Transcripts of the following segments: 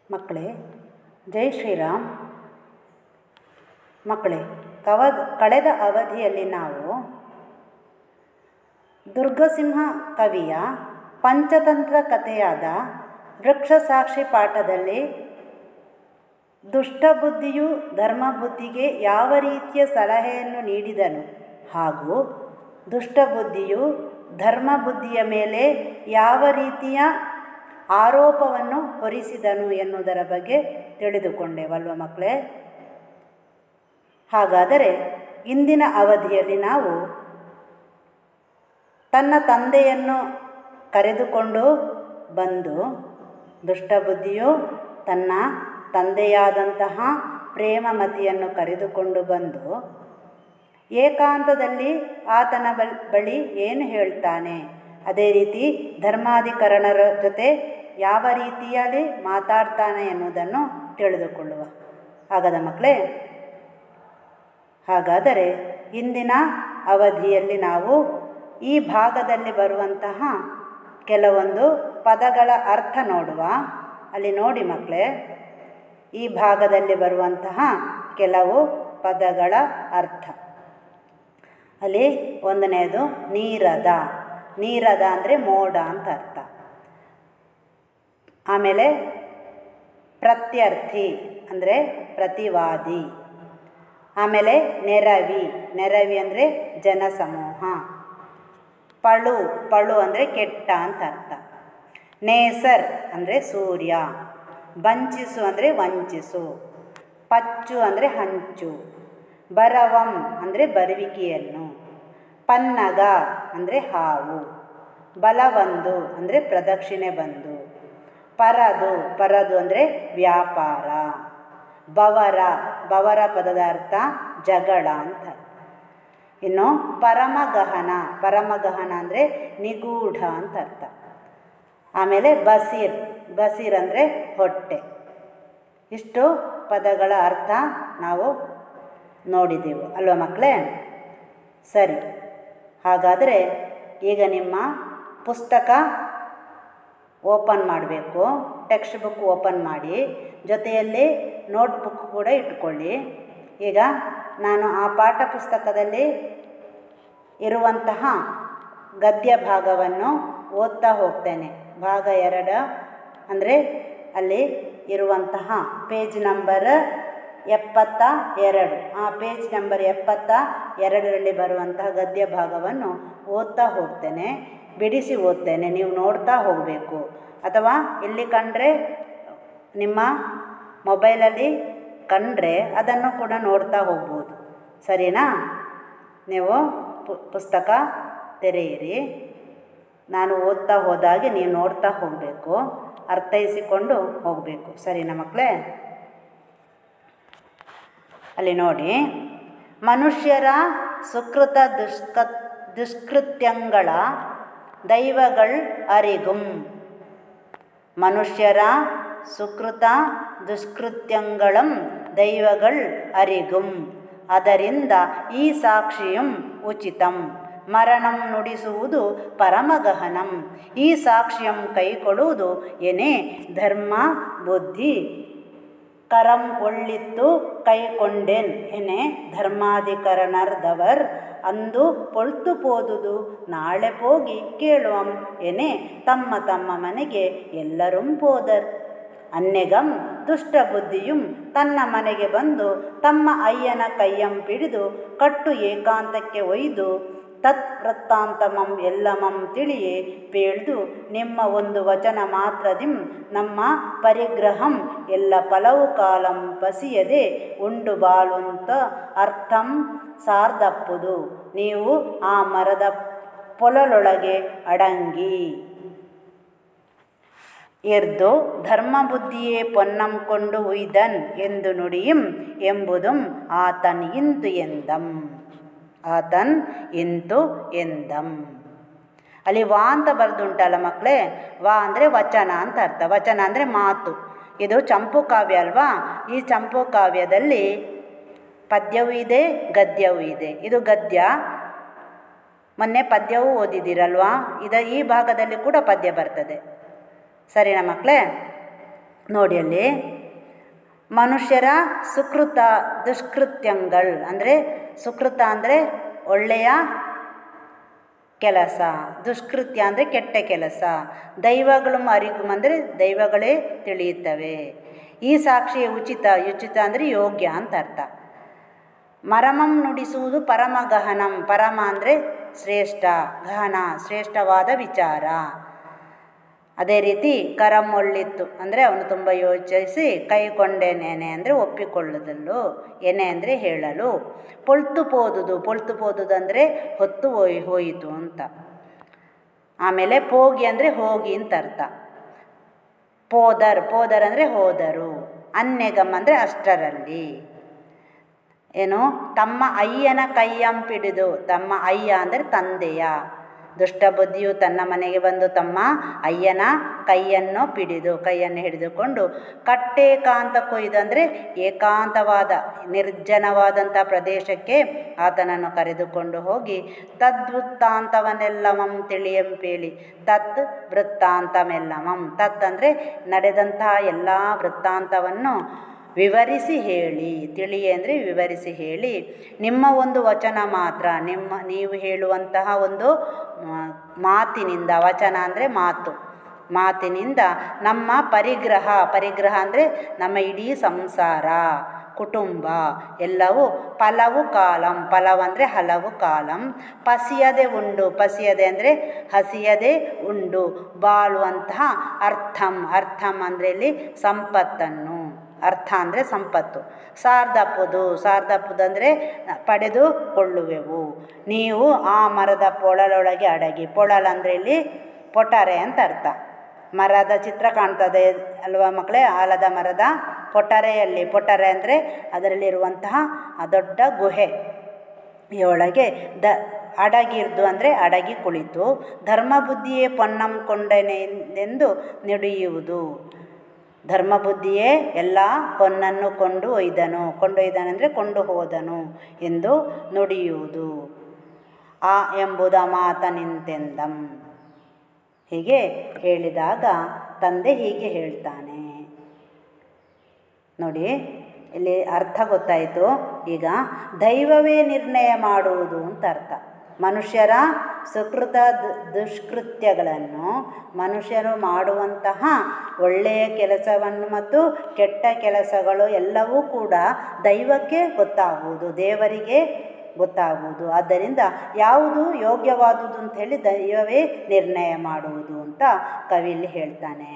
ಮಕ್ಕಳೇ, ಜೈ ಶ್ರೀರಾಮ್. ಮಕ್ಕಳೇ, ಕಳೆದ ಅವಧಿಯಲ್ಲಿ ನಾವು ದುರ್ಗಸಿಂಹ ಕವಿಯ ಪಂಚತಂತ್ರ ಕಥೆಯಾದ ವೃಕ್ಷಸಾಕ್ಷಿ ಪಾಠದಲ್ಲಿ ದುಷ್ಟಬುದ್ಧಿಯು ಧರ್ಮಬುದ್ಧಿಗೆ ಯಾವ ರೀತಿಯ ಸಲಹೆಯನ್ನು ನೀಡಿದನು ಹಾಗೂ ದುಷ್ಟಬುದ್ಧಿಯು ಧರ್ಮಬುದ್ಧಿಯ ಮೇಲೆ ಯಾವ ರೀತಿಯ ಆರೋಪವನ್ನು ಹೊರಿಸಿದನು ಎನ್ನುವುದರ ಬಗ್ಗೆ ತಿಳಿದುಕೊಂಡೆವಲ್ವ ಮಕ್ಕಳೇ. ಹಾಗಾದರೆ ಇಂದಿನ ಅವಧಿಯಲ್ಲಿ ನಾವು ತನ್ನ ತಂದೆಯನ್ನು ಕರೆದುಕೊಂಡು ಬಂದು ದುಷ್ಟಬುದ್ಧಿಯು ತನ್ನ ತಂದೆಯಾದಂತಹ ಪ್ರೇಮಮತಿಯನ್ನು ಕರೆದುಕೊಂಡು ಬಂದು ಏಕಾಂತದಲ್ಲಿ ಆತನ ಬಳಿ ಏನು ಹೇಳ್ತಾನೆ, ಅದೇ ರೀತಿ ಧರ್ಮಾಧಿಕರಣರ ಜೊತೆ ಯಾವ ರೀತಿಯಲ್ಲಿ ಮಾತಾಡ್ತಾನೆ ಎನ್ನುವುದನ್ನು ತಿಳಿದುಕೊಳ್ಳುವ. ಹಾಗಾದ ಮಕ್ಕಳೇ, ಹಾಗಾದರೆ ಇಂದಿನ ಅವಧಿಯಲ್ಲಿ ನಾವು ಈ ಭಾಗದಲ್ಲಿ ಬರುವಂತಹ ಕೆಲವೊಂದು ಪದಗಳ ಅರ್ಥ ನೋಡುವ. ಅಲ್ಲಿ ನೋಡಿ ಮಕ್ಕಳೇ, ಈ ಭಾಗದಲ್ಲಿ ಬರುವಂತಹ ಕೆಲವು ಪದಗಳ ಅರ್ಥ. ಅಲ್ಲಿ ಒಂದನೆಯದು ನೀರದ. ನೀರದ ಅಂದರೆ ಮೋಡ ಅಂತ ಅರ್ಥ. ಆಮೇಲೆ ಪ್ರತ್ಯರ್ಥಿ ಅಂದರೆ ಪ್ರತಿವಾದಿ. ಆಮೇಲೆ ನೆರವಿ. ನೆರವಿ ಅಂದರೆ ಜನಸಮೂಹ. ಪಳು. ಪಳು ಅಂದರೆ ಕೆಟ್ಟ ಅಂತ ಅರ್ಥ. ನೇಸರ್ ಅಂದರೆ ಸೂರ್ಯ. ಬಂಚಿಸು ಅಂದರೆ ವಂಚಿಸು. ಪಚ್ಚು ಅಂದರೆ ಹಂಚು. ಬರವಂ ಅಂದರೆ ಬರುವಿಕೆಯನ್ನು. ಪನ್ನಗ ಅಂದರೆ ಹಾವು. ಬಲವಂದು ಅಂದರೆ ಪ್ರದಕ್ಷಿಣೆ ಬಂದು. ಪರದು. ಪರದು ಅಂದರೆ ವ್ಯಾಪಾರ. ಬವರ. ಬವರ ಪದದ ಅರ್ಥ ಜಗಳ ಅಂತ. ಇನ್ನು ಪರಮಗಹನ. ಪರಮಗಹನ ಅಂದರೆ ನಿಗೂಢ ಅಂತ ಅರ್ಥ. ಆಮೇಲೆ ಬಸೀರ್. ಬಸೀರ್ ಅಂದರೆ ಹೊಟ್ಟೆ. ಇಷ್ಟು ಪದಗಳ ಅರ್ಥ ನಾವು ನೋಡಿದೆವು ಅಲ್ವ ಮಕ್ಕಳೇ. ಸರಿ, ಹಾಗಾದರೆ ಈಗ ನಿಮ್ಮ ಪುಸ್ತಕ ಓಪನ್ ಮಾಡಬೇಕು. ಟೆಕ್ಸ್ಟ್ ಬುಕ್ ಓಪನ್ ಮಾಡಿ, ಜೊತೆಯಲ್ಲಿ ನೋಟ್ಬುಕ್ ಕೂಡ ಇಟ್ಕೊಳ್ಳಿ. ಈಗ ನಾನು ಆ ಪಾಠ ಪುಸ್ತಕದಲ್ಲಿ ಇರುವಂತಹ ಗದ್ಯ ಭಾಗವನ್ನು ಓದ್ತಾ ಹೋಗ್ತೇನೆ. ಭಾಗ 2 ಅಂದರೆ ಅಲ್ಲಿ ಇರುವಂತಹ ಪೇಜ್ ನಂಬರ್ 72. ಆ ಪೇಜ್ ನಂಬರ್ 72ರಲ್ಲಿ ಬರುವಂತಹ ಗದ್ಯ ಭಾಗವನ್ನು ಓದ್ತಾ ಹೋಗ್ತೇನೆ. ಬಿಡಿಸಿ ಓದ್ತೇನೆ, ನೀವು ನೋಡ್ತಾ ಹೋಗಬೇಕು. ಅಥವಾ ಇಲ್ಲಿ ಕಂಡ್ರೆ ನಿಮ್ಮ ಮೊಬೈಲಲ್ಲಿ ಕಂಡ್ರೆ ಅದನ್ನು ಕೂಡ ನೋಡ್ತಾ ಹೋಗ್ಬೋದು. ಸರಿನಾ? ನೀವು ಪುಸ್ತಕ ತೆರೆಯಿರಿ. ನಾನು ಓದ್ತಾ ಹೋದಾಗೆ ನೀವು ನೋಡ್ತಾ ಹೋಗಬೇಕು, ಅರ್ಥೈಸಿಕೊಂಡು ಹೋಗಬೇಕು. ಸರಿನಾ ಮಕ್ಕಳೇ? ಅಲ್ಲಿ ನೋಡಿ, ಮನುಷ್ಯರ ಸುಕೃತ ದುಷ್ಕೃತ್ಯಂಗಳ ದೈವಗಳ್ ಅರಿಗುಂ. ಮನುಷ್ಯರ ಸುಕೃತ ದುಷ್ಕೃತ್ಯಂಗಳಂ ದೈವಗಳ್ ಅರಿಗುಂ. ಅದರಿಂದ ಈ ಸಾಕ್ಷಿಯಂ ಉಚಿತಂ. ಮರಣಂ ನುಡಿಸುವುದು ಪರಮಗಹನಂ. ಈ ಸಾಕ್ಷ್ಯಂ ಕೈಕೊಳ್ಳುವುದು ಎನೆ ಧರ್ಮ ಬುದ್ಧಿ ಕರಂ ಒಳ್ಳಿತ್ತು ಕೈಕೊಂಡೆನ್ ಎನೆ ಧರ್ಮಾಧಿಕರಣರ್ದವರ್ ಅಂದು ಪೊಳ್ತು ಪೋದುದು ನಾಳೆ ಹೋಗಿ ಕೇಳುವಂ ಎನೆ ತಮ್ಮ ತಮ್ಮ ಮನೆಗೆ ಎಲ್ಲರೂ ಪೋದರ್. ಅನ್ನೆಗಂ ದುಷ್ಟಬುದ್ಧಿಯುಂ ತನ್ನ ಮನೆಗೆ ಬಂದು ತಮ್ಮ ಅಯ್ಯನ ಕೈಯಂ ಪಿಡಿದು ಕಟ್ಟು ಏಕಾಂತಕ್ಕೆ ಒಯ್ದು ತತ್ ವೃತ್ತಾಂತಮಂ ಎಲ್ಲಮಂ ತಿಳಿಯೇ ಪೇಳ್ದು ನಿಮ್ಮ ಒಂದು ವಚನ ಮಾತ್ರದಿಂ ನಮ್ಮ ಪರಿಗ್ರಹಂ ಎಲ್ಲ ಫಲವು ಕಾಲಂ ಪಸಿಯದೆ ಉಂಡು ಬಾಳುಂತ ಅರ್ಥಂ ಸಾರ್ದಪ್ಪುದು. ನೀವು ಆ ಮರದ ಪೊಲಲೊಳಗೆ ಅಡಂಗಿ ಎರ್ದು ಧರ್ಮಬುದ್ಧಿಯೇ ಪೊನ್ನಂ ಕೊಂಡು ಉಯ್ದನ್ ಎಂದು ನುಡಿಯಂ ಎಂಬುದುಂ ಆತನ್ ಇಂತು ಎಂದಂ. ಆತನ್ ಇಂತು ಎಂದಂ. ಅಲ್ಲಿ ವಾ ಅಂತ ಬರೆದುಂಟಲ್ಲ ಮಕ್ಕಳೇ. ವಾ ಅಂದರೆ ವಚನ ಅಂತ ಅರ್ಥ. ವಚನ ಅಂದರೆ ಮಾತು. ಇದು ಚಂಪು ಕಾವ್ಯ ಅಲ್ವಾ? ಈ ಚಂಪು ಕಾವ್ಯದಲ್ಲಿ ಪದ್ಯವೂ ಇದೆ, ಗದ್ಯವೂ ಇದೆ. ಇದು ಗದ್ಯ. ಮೊನ್ನೆ ಪದ್ಯವೂ ಓದಿದ್ದೀರಲ್ವಾ? ಈ ಭಾಗದಲ್ಲಿ ಕೂಡ ಪದ್ಯ ಬರ್ತದೆ. ಸರಿನಾ ಮಕ್ಕಳೇ? ನೋಡಿ ಅಲ್ಲಿ ಮನುಷ್ಯರ ಸುಕೃತ ದುಷ್ಕೃತ್ಯಗಳು ಅಂದರೆ ಸುಕೃತ ಅಂದರೆ ಒಳ್ಳೆಯ ಕೆಲಸ, ದುಷ್ಕೃತ್ಯ ಅಂದರೆ ಕೆಟ್ಟ ಕೆಲಸ. ದೈವಗಳು ಅರಿವು ಅಂದರೆ ದೈವಗಳೇ ತಿಳಿಯುತ್ತವೆ. ಈ ಸಾಕ್ಷಿಯ ಉಚಿತ, ಉಚಿತ ಅಂದರೆ ಯೋಗ್ಯ ಅಂತ ಅರ್ಥ. ಮರಮಂ ನುಡಿಸುವುದು ಪರಮ ಗಹನಂ, ಪರಮ ಅಂದರೆ ಶ್ರೇಷ್ಠ, ಗಹನ ಶ್ರೇಷ್ಠವಾದ ವಿಚಾರ. ಅದೇ ರೀತಿ ಕರಮೊಳ್ಳಿತ್ತು ಅಂದರೆ ಅವನು ತುಂಬ ಯೋಚಿಸಿ ಕೈಕೊಂಡೇನೇನೆ ಅಂದರೆ ಒಪ್ಪಿಕೊಳ್ಳುವುದಲ್ಲೂ, ಎನೆ ಅಂದರೆ ಹೇಳಲು. ಪೊಳ್ತು ಪೋದುದು, ಪೊಳ್ತು ಪೋದುದು ಅಂದರೆ ಹೊತ್ತು ಹೋಯಿತು ಅಂತ. ಆಮೇಲೆ ಪೋಗಿ ಅಂದರೆ ಹೋಗಿ ಅಂತ ಅರ್ಥ. ಪೋದರ್, ಪೋದರ್ ಅಂದರೆ ಹೋದರು. ಅನ್ನೆಗಮ್ ಅಂದರೆ ಅಷ್ಟರಲ್ಲಿ. ಏನು ತಮ್ಮ ಅಯ್ಯನ ಕೈಯಂಪಿಡಿದು, ತಮ್ಮ ಅಯ್ಯ ಅಂದರೆ ತಂದೆಯ. ದುಷ್ಟಬುದ್ಧಿಯು ತನ್ನ ಮನೆಗೆ ಬಂದು ತಮ್ಮ ಅಯ್ಯನ ಕೈಯನ್ನು ಹಿಡಿದುಕೊಂಡು ಕಟ್ಟೇಕಾಂತ ಕೊಯ್ದು ಅಂದರೆ ಏಕಾಂತವಾದ ನಿರ್ಜನವಾದಂಥ ಪ್ರದೇಶಕ್ಕೆ ಆತನನ್ನು ಕರೆದುಕೊಂಡು ಹೋಗಿ ತದ್ವೃತ್ತಾಂತವನ್ನೆಲ್ಲಮಂ ತಿಳಿಯಂಪೇಳಿ. ತತ್ ವೃತ್ತಾಂತಮೆಲ್ಲಮಂ, ತತ್ ಅಂದರೆ ನಡೆದಂತಹ ಎಲ್ಲ ವೃತ್ತಾಂತವನ್ನು ವಿವರಿಸಿ ಹೇಳಿ. ತಿಳಿಯೇ ಅಂದರೆ ವಿವರಿಸಿ ಹೇಳಿ. ನಿಮ್ಮ ಒಂದು ವಚನ ಮಾತ್ರ, ನೀವು ಹೇಳುವಂತಹ ಒಂದು ಮಾತಿನಿಂದ, ವಚನ ಅಂದರೆ ಮಾತು, ಮಾತಿನಿಂದ ನಮ್ಮ ಪರಿಗ್ರಹ ಅಂದರೆ ನಮ್ಮ ಇಡೀ ಸಂಸಾರ, ಕುಟುಂಬ ಎಲ್ಲವೂ ಫಲವು ಕಾಲಂ, ಫಲವಂದರೆ ಹಲವು ಕಾಲಂ, ಪಸಿಯದೆ ಉಂಡು, ಪಸಿಯದೆ ಅಂದರೆ ಹಸಿಯದೆ ಉಂಡು ಬಾಳುವಂತಹ ಅರ್ಥಂ ಅಂದರೆ ಇಲ್ಲಿ ಸಂಪತ್ತನ್ನು, ಅರ್ಥ ಅಂದರೆ ಸಂಪತ್ತು. ಸಾರ್ಧಪುದು ಅಂದರೆ ಪಡೆದುಕೊಳ್ಳುವೆವು. ನೀವು ಆ ಮರದ ಪೊಳಲೊಳಗೆ ಅಡಗಿ, ಪೊಳಲ್ ಅಂದರೆ ಇಲ್ಲಿ ಪೊಟರೆ ಅಂತ ಅರ್ಥ. ಮರದ ಚಿತ್ರ ಕಾಣ್ತದೆ ಅಲ್ವಾ ಮಕ್ಕಳೇ, ಆಲದ ಮರದ ಪೊಟರೆಯಲ್ಲಿ, ಪೊಟರೆ ಅಂದರೆ ಅದರಲ್ಲಿರುವಂತಹ ದೊಡ್ಡ ಗುಹೆ ಒಳಗೆ ಅಡಗಿರ್ದು ಅಂದರೆ ಅಡಗಿ ಕುಳಿತು ಧರ್ಮಬುದ್ಧಿಯೇ ಪೊನ್ನಂಕೊಂಡನೆಂದು ನುಡಿಯುವುದು. ಧರ್ಮಬುದ್ಧಿಯೇ ಎಲ್ಲ ಪೊನ್ನನ್ನು ಕೊಂಡೊಯ್ದನೆಂದರೆ ಕೊಂಡು ಹೋದನು ಎಂದು ನುಡಿಯುವುದು. ಆ ಎಂಬುದ ಮಾತ ನಿಂತೆಂದಂ. ಹೀಗೆ ಹೇಳಿದಾಗ ತಂದೆ ಹೀಗೆ ಹೇಳ್ತಾನೆ. ನೋಡಿ ಇಲ್ಲಿ ಅರ್ಥ ಗೊತ್ತಾಯಿತು. ಈಗ ದೈವವೇ ನಿರ್ಣಯ ಮಾಡುವುದು ಅಂತ ಅರ್ಥ. ಮನುಷ್ಯರ ಸುಕೃತ ದುಷ್ಕೃತ್ಯಗಳನ್ನು, ಮನುಷ್ಯರು ಮಾಡುವಂತಹ ಒಳ್ಳೆಯ ಕೆಲಸವನ್ನು ಮತ್ತು ಕೆಟ್ಟ ಕೆಲಸಗಳು ಎಲ್ಲವೂ ಕೂಡ ದೈವಕ್ಕೆ ಗೊತ್ತಾಗುವುದು, ದೇವರಿಗೆ ಗೊತ್ತಾಗುವುದು. ಆದ್ದರಿಂದ ಯಾವುದು ಯೋಗ್ಯವಾದುದು ಅಂಥೇಳಿ ದೈವವೇ ನಿರ್ಣಯ ಮಾಡುವುದು ಅಂತ ಕವಿಯಲ್ಲಿ ಹೇಳ್ತಾನೆ.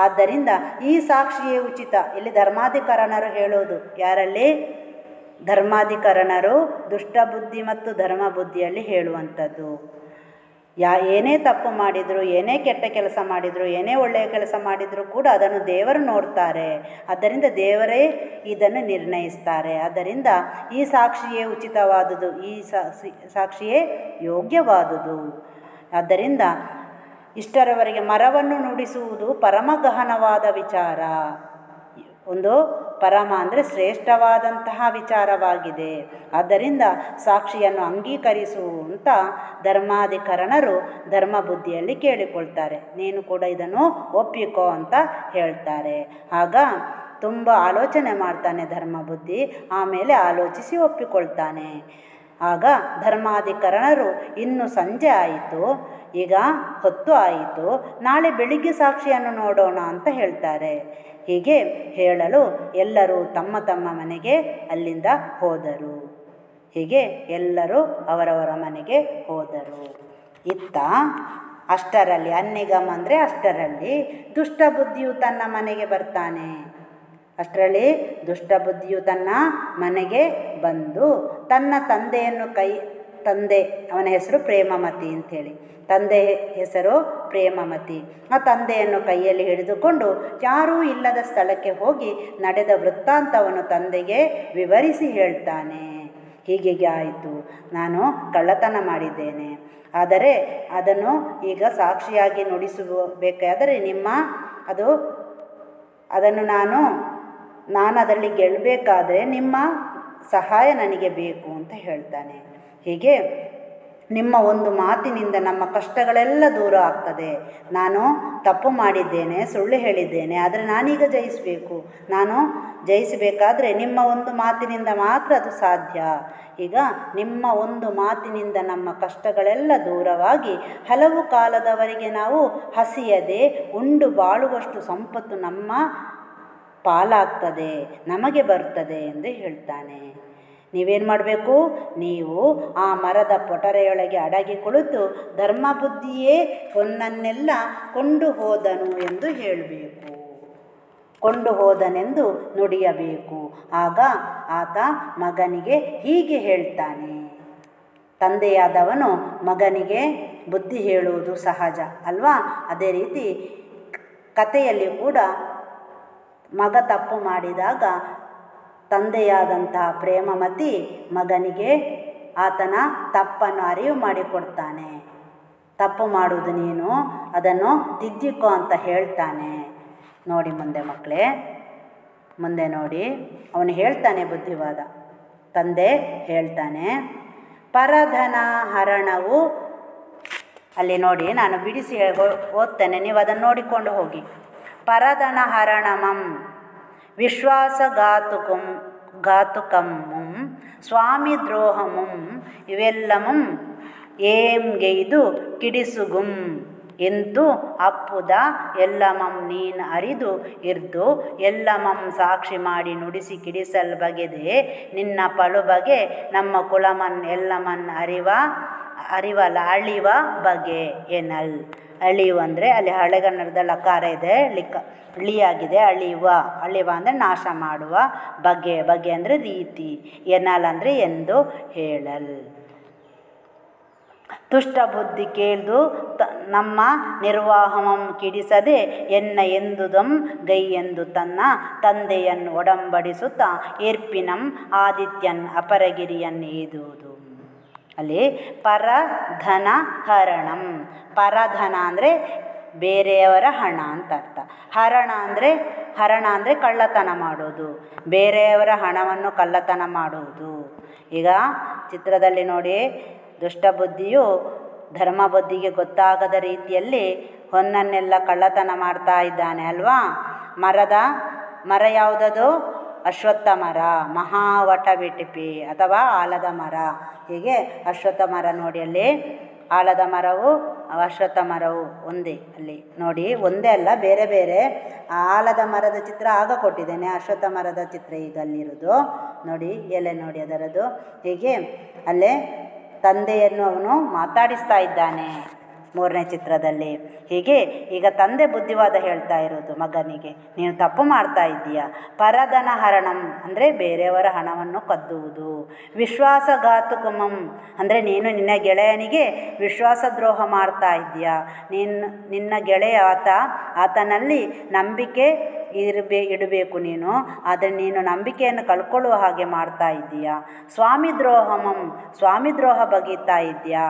ಆದ್ದರಿಂದ ಈ ಸಾಕ್ಷಿಯೇ ಉಚಿತ. ಇಲ್ಲಿ ಧರ್ಮಾಧಿಕರಣರು ಹೇಳೋದು ಯಾರಲ್ಲಿ? ಧರ್ಮಾಧಿಕರಣರು ದುಷ್ಟಬುದ್ಧಿ ಮತ್ತು ಧರ್ಮಬುದ್ಧಿಯಲ್ಲಿ ಹೇಳುವಂಥದ್ದು. ಏನೇ ತಪ್ಪು ಮಾಡಿದರೂ, ಏನೇ ಕೆಟ್ಟ ಕೆಲಸ ಮಾಡಿದರೂ, ಏನೇ ಒಳ್ಳೆಯ ಕೆಲಸ ಮಾಡಿದರೂ ಕೂಡ ಅದನ್ನು ದೇವರು ನೋಡ್ತಾರೆ. ಆದ್ದರಿಂದ ದೇವರೇ ಇದನ್ನು ನಿರ್ಣಯಿಸ್ತಾರೆ. ಆದ್ದರಿಂದ ಈ ಸಾಕ್ಷಿಯೇ ಉಚಿತವಾದುದು, ಈ ಸಾಕ್ಷಿಯೇ ಯೋಗ್ಯವಾದುದು. ಆದ್ದರಿಂದ ಇಷ್ಟರವರೆಗೆ ಮರವನ್ನು ನುಡಿಸುವುದು ಪರಮಗಹನವಾದ ವಿಚಾರ. ಒಂದು ಪರಮ ಅಂದರೆ ಶ್ರೇಷ್ಠವಾದಂತಹ ವಿಚಾರವಾಗಿದೆ. ಆದ್ದರಿಂದ ಸಾಕ್ಷಿಯನ್ನು ಅಂಗೀಕರಿಸುವಂತ ಧರ್ಮಾಧಿಕರಣರು ಧರ್ಮಬುದ್ಧಿಯಲ್ಲಿ ಕೇಳಿಕೊಳ್ತಾರೆ. ನೀನು ಕೂಡ ಇದನ್ನು ಒಪ್ಪಿಕೋ ಅಂತ ಹೇಳ್ತಾರೆ. ಆಗ ತುಂಬ ಆಲೋಚನೆ ಮಾಡ್ತಾನೆ ಧರ್ಮಬುದ್ಧಿ, ಆಮೇಲೆ ಆಲೋಚಿಸಿ ಒಪ್ಪಿಕೊಳ್ತಾನೆ. ಆಗ ಧರ್ಮಾಧಿಕರಣರು ಇನ್ನು ಸಂಜೆ ಆಯಿತು, ಈಗ ಹೊತ್ತು ಆಯಿತು, ನಾಳೆ ಬೆಳಿಗ್ಗೆ ಸಾಕ್ಷಿಯನ್ನು ನೋಡೋಣ ಅಂತ ಹೇಳ್ತಾರೆ. ಹೀಗೆ ಹೇಳಲು ಎಲ್ಲರೂ ತಮ್ಮ ತಮ್ಮ ಮನೆಗೆ ಅಲ್ಲಿಂದ ಹೋದರು. ಹೀಗೆ ಎಲ್ಲರೂ ಅವರವರ ಮನೆಗೆ ಹೋದರು. ಇತ್ತ ಅಷ್ಟರಲ್ಲಿ ಅನ್ನಿಗಮ್ ಅಂದರೆ ಅಷ್ಟರಲ್ಲಿ ದುಷ್ಟಬುದ್ಧಿಯು ತನ್ನ ಮನೆಗೆ ಬರ್ತಾನೆ. ಅಷ್ಟರಲ್ಲಿ ದುಷ್ಟಬುದ್ಧಿಯು ತನ್ನ ಮನೆಗೆ ಬಂದು ತನ್ನ ತಂದೆಯನ್ನು ತಂದೆ ಅವನ ಹೆಸರು ಪ್ರೇಮಮತಿ ಅಂಥೇಳಿ, ತಂದೆ ಹೆಸರು ಪ್ರೇಮಮತಿ. ಆ ತಂದೆಯನ್ನು ಕೈಯಲ್ಲಿ ಹಿಡಿದುಕೊಂಡು ಯಾರೂ ಇಲ್ಲದ ಸ್ಥಳಕ್ಕೆ ಹೋಗಿ ನಡೆದ ವೃತ್ತಾಂತವನ್ನು ತಂದೆಗೆ ವಿವರಿಸಿ ಹೇಳ್ತಾನೆ. ಹೀಗೆ ಆಯಿತು, ನಾನು ಕಳ್ಳತನ ಮಾಡಿದ್ದೇನೆ, ಆದರೆ ಅದನ್ನು ಈಗ ಸಾಕ್ಷಿಯಾಗಿ ನುಡಿಸಬೇಕಾದರೆ ಅದನ್ನು ನಾನು ಅದರಲ್ಲಿ ಗೆಲ್ಲಬೇಕಾದ್ರೆ ನಿಮ್ಮ ಸಹಾಯ ನನಗೆ ಬೇಕು ಅಂತ ಹೇಳ್ತಾನೆ. ಹೀಗೆ ನಿಮ್ಮ ಒಂದು ಮಾತಿನಿಂದ ನಮ್ಮ ಕಷ್ಟಗಳೆಲ್ಲ ದೂರ ಆಗ್ತದೆ. ನಾನು ತಪ್ಪು ಮಾಡಿದ್ದೇನೆ, ಸುಳ್ಳು ಹೇಳಿದ್ದೇನೆ, ಆದರೆ ನಾನೀಗ ಜಯಿಸಬೇಕು. ನಾನು ಜಯಿಸಬೇಕಾದ್ರೆ ನಿಮ್ಮ ಒಂದು ಮಾತಿನಿಂದ ಮಾತ್ರ ಅದು ಸಾಧ್ಯ. ಈಗ ನಿಮ್ಮ ಒಂದು ಮಾತಿನಿಂದ ನಮ್ಮ ಕಷ್ಟಗಳೆಲ್ಲ ದೂರವಾಗಿ ಹಲವು ಕಾಲದವರೆಗೆ ನಾವು ಹಸಿಯದೆ ಉಂಡು ಬಾಳುವಷ್ಟು ಸಂಪತ್ತು ನಮ್ಮ ಪಾಲಾಗ್ತದೆ, ನಮಗೆ ಬರ್ತದೆ ಎಂದು ಹೇಳ್ತಾನೆ. ನೀವೇನು ಮಾಡಬೇಕು? ನೀವು ಆ ಮರದ ಪೊಟರೆಯೊಳಗೆ ಅಡಗಿ ಕುಳಿತು ಧರ್ಮ ಬುದ್ಧಿಯೇ ಹೊನ್ನನ್ನೆಲ್ಲ ಕೊಂಡು ಹೋದನು ಎಂದು ಹೇಳಬೇಕು. ಕೊಂಡು ಹೋದನೆಂದು ನುಡಿಯಬೇಕು. ಆಗ ಆತ ಮಗನಿಗೆ ಹೀಗೆ ಹೇಳ್ತಾನೆ. ತಂದೆಯಾದವನು ಮಗನಿಗೆ ಬುದ್ಧಿ ಹೇಳುವುದು ಸಹಜ ಅಲ್ವಾ? ಅದೇ ರೀತಿ ಕಥೆಯಲ್ಲಿ ಕೂಡ ಮಗ ತಪ್ಪು ಮಾಡಿದಾಗ ತಂದೆಯಾದಂತಹ ಪ್ರೇಮಮತಿ ಮಗನಿಗೆ ಆತನ ತಪ್ಪನ್ನು ಅರಿವು ಮಾಡಿಕೊಡ್ತಾನೆ. ತಪ್ಪು ಮಾಡುವುದು ನೀನು, ಅದನ್ನು ತಿದ್ದಿಕೋ ಅಂತ ಹೇಳ್ತಾನೆ. ನೋಡಿ ಮುಂದೆ ಮಕ್ಕಳೇ, ಮುಂದೆ ನೋಡಿ ಅವನು ಹೇಳ್ತಾನೆ ಬುದ್ಧಿವಾದ. ತಂದೆ ಹೇಳ್ತಾನೆ, ಪರಧನ ಹರಣವು, ಅಲ್ಲಿ ನೋಡಿ ನಾನು ಬಿಡಿಸಿ ಓದ್ತೇನೆ, ನೀವು ಅದನ್ನು ನೋಡಿಕೊಂಡು ಹೋಗಿ. ಪರಧನ ಹರಣಮಂ ವಿಶ್ವಾಸಘಾತುಕಮ್ಮಂ ಸ್ವಾಮಿ ದ್ರೋಹಮಂ ಇವೆಲ್ಲಮಂ ಏಂಗೆಯ್ದು ಕಿಡಿಸುಗುಂ ಎಂತು ಅಪ್ಪುದ ಎಲ್ಲಮಂ ನೀನು ಅರಿದು ಇರ್ದು ಎಲ್ಲಮಂ ಸಾಕ್ಷಿ ಮಾಡಿ ನುಡಿಸಿ ಕಿಡಿಸಲ್ ಬಗೆದೆ ನಿನ್ನ ಪಳು ಬಗೆ ನಮ್ಮ ಕುಲಮನ್ ಎಲ್ಲಮನ್ ಅರಿವಲ ಅಳಿವ ಬಗೆ ಎನಲ್. ಅಳಿವು ಅಂದರೆ ಅಲ್ಲಿ ಹಳೆಗನ್ನಡದ ಲಕಾರ ಇದೆ, ಳಿಯಾಗಿದೆ. ಅಳಿವ ಅಂದರೆ ನಾಶ ಮಾಡುವ. ಬಗೆ ಅಂದರೆ ರೀತಿ. ಎನಲ್ ಅಂದರೆ ಎಂದು ಹೇಳಲ್. ತುಷ್ಟ ಬುದ್ಧಿ ಕೇಳ್ದು ನಮ್ಮ ನಿರ್ವಾಹಮಂ ಕಿಡಿಸದೆ ಎನ್ನ ಎಂದುದಂ ಗೈ ಎಂದು ತನ್ನ ತಂದೆಯನ್ನು ಒಡಂಬಡಿಸುತ್ತಾ ಏರ್ಪಿನಂ ಆದಿತ್ಯನ್ ಅಪರಗಿರಿಯನ್ ಏದುವುದು. ಅಲ್ಲಿ ಪರಧನ ಹರಣಂ. ಪರಧನ ಅಂದರೆ ಬೇರೆಯವರ ಹಣ ಅಂತ ಅರ್ಥ. ಹರಣ ಅಂದರೆ ಕಳ್ಳತನ ಮಾಡೋದು, ಬೇರೆಯವರ ಹಣವನ್ನು ಕಳ್ಳತನ ಮಾಡುವುದು. ಈಗ ಚಿತ್ರದಲ್ಲಿ ನೋಡಿ, ದುಷ್ಟಬುದ್ಧಿಯು ಧರ್ಮ ಬುದ್ಧಿಗೆ ಗೊತ್ತಾಗದ ರೀತಿಯಲ್ಲಿ ಹೊನ್ನನ್ನೆಲ್ಲ ಕಳ್ಳತನ ಮಾಡ್ತಾ ಇದ್ದಾನೆ ಅಲ್ವಾ? ಮರ ಯಾವುದದು? ಅಶ್ವತ್ಥ ಮರ, ಮಹಾವಟ ಬಿಟಿಪಿ ಅಥವಾ ಆಲದ ಮರ. ಹೀಗೆ ಅಶ್ವತ್ಥ ಮರ ನೋಡಿ, ಅಲ್ಲಿ ಆಲದ ಮರವು ಅಶ್ವತ್ಥ ಮರವು ಒಂದೇ. ಅಲ್ಲಿ ನೋಡಿ, ಒಂದೇ ಅಲ್ಲ, ಬೇರೆ ಬೇರೆ. ಆಲದ ಮರದ ಚಿತ್ರ ಆಗ ಕೊಟ್ಟಿದ್ದೇನೆ, ಅಶ್ವತ್ಥ ಮರದ ಚಿತ್ರ ಈಗ ಅಲ್ಲಿರೋದು ನೋಡಿ. ಎಲೆ ನೋಡಿ ಅದರದು. ಹೀಗೆ ಅಲ್ಲೇ ತಂದೆಯನ್ನು ಅವನು ಮಾತಾಡಿಸ್ತಾ ಇದ್ದಾನೆ ಮೂರನೇ ಚಿತ್ರದಲ್ಲಿ. ಹೀಗೆ ಈಗ ತಂದೆ ಬುದ್ಧಿವಾದ ಹೇಳ್ತಾ ಇರೋದು ಮಗನಿಗೆ, ನೀನು ತಪ್ಪು ಮಾಡ್ತಾ ಇದ್ದೀಯ. ಪರಧನ ಹರಣಂ ಅಂದರೆ ಬೇರೆಯವರ ಹಣವನ್ನು ಕದ್ದುವುದು. ವಿಶ್ವಾಸಘಾತುಕಮಂ ಅಂದರೆ ನೀನು ನಿನ್ನ ಗೆಳೆಯನಿಗೆ ವಿಶ್ವಾಸ ದ್ರೋಹ ಮಾಡ್ತಾ ಇದ್ದೀಯ. ನಿನ್ನ ಗೆಳೆಯ ಆತನಲ್ಲಿ ನಂಬಿಕೆ ಇಡಬೇಕು ನೀನು, ಆದರೆ ನೀನು ನಂಬಿಕೆಯನ್ನು ಕಳ್ಕೊಳ್ಳುವ ಹಾಗೆ ಮಾಡ್ತಾ ಇದ್ದೀಯ. ಸ್ವಾಮಿ ದ್ರೋಹಮಂ ಸ್ವಾಮಿ ದ್ರೋಹ ಬಗೀತಾ ಇದೆಯಾ.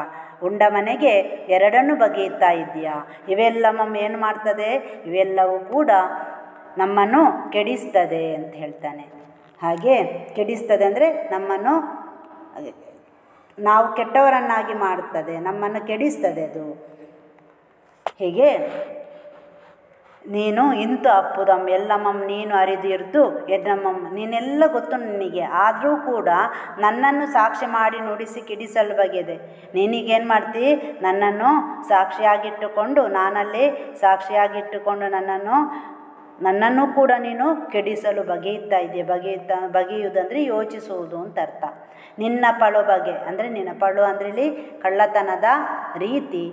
ಉಂಡ ಮನೆಗೆ ಎರಡನ್ನೂ ಬಗೆಯುತ್ತಾ ಇದೆಯಾ. ಇವೆಲ್ಲಮಂ ಏನು ಮಾಡ್ತದೆ? ಇವೆಲ್ಲವೂ ಕೂಡ ನಮ್ಮನ್ನು ಕೆಡಿಸ್ತದೆ ಅಂತ ಹೇಳ್ತಾನೆ. ಹಾಗೆ ಕೆಡಿಸ್ತದೆ ಅಂದರೆ ನಮ್ಮನ್ನು, ನಾವು ಕೆಟ್ಟವರನ್ನಾಗಿ ಮಾಡುತ್ತದೆ, ನಮ್ಮನ್ನು ಕೆಡಿಸ್ತದೆ ಅದು. ಹೀಗೆ ನೀನು ಇಂತು ಅಪ್ಪುದಂ ಎಲ್ಲಮಂ ನೀನು ಅರಿದು ಇರ್ದು ಎನ್ನಮ್ಮಂ ನೀನೆಲ್ಲ ಗೊತ್ತು ನಿನಗೆ, ಆದರೂ ಕೂಡ ನನ್ನನ್ನು ಸಾಕ್ಷಿ ಮಾಡಿ ನುಡಿಸಿ ಕಿಡಿಸಲು ಬಗೆದೆ. ನೀನೀಗೇನು ಮಾಡ್ತಿ? ನನ್ನನ್ನು ಸಾಕ್ಷಿಯಾಗಿಟ್ಟುಕೊಂಡು, ನಾನಲ್ಲಿ ಸಾಕ್ಷಿಯಾಗಿಟ್ಟುಕೊಂಡು ನನ್ನನ್ನು ಕೂಡ ನೀನು ಕೆಡಿಸಲು ಬಗೆಯುತ್ತಾ ಇದೆಯಾ. ಬಗೆಯುವುದಂದರೆ ಯೋಚಿಸುವುದು ಅಂತ ಅರ್ಥ. ನಿನ್ನ ಪಳು ಬಗೆ ಅಂದರೆ ನಿನ್ನ ಪಳು ಅಂದರೆ ಇಲ್ಲಿ ಕಳ್ಳತನದ ರೀತಿ.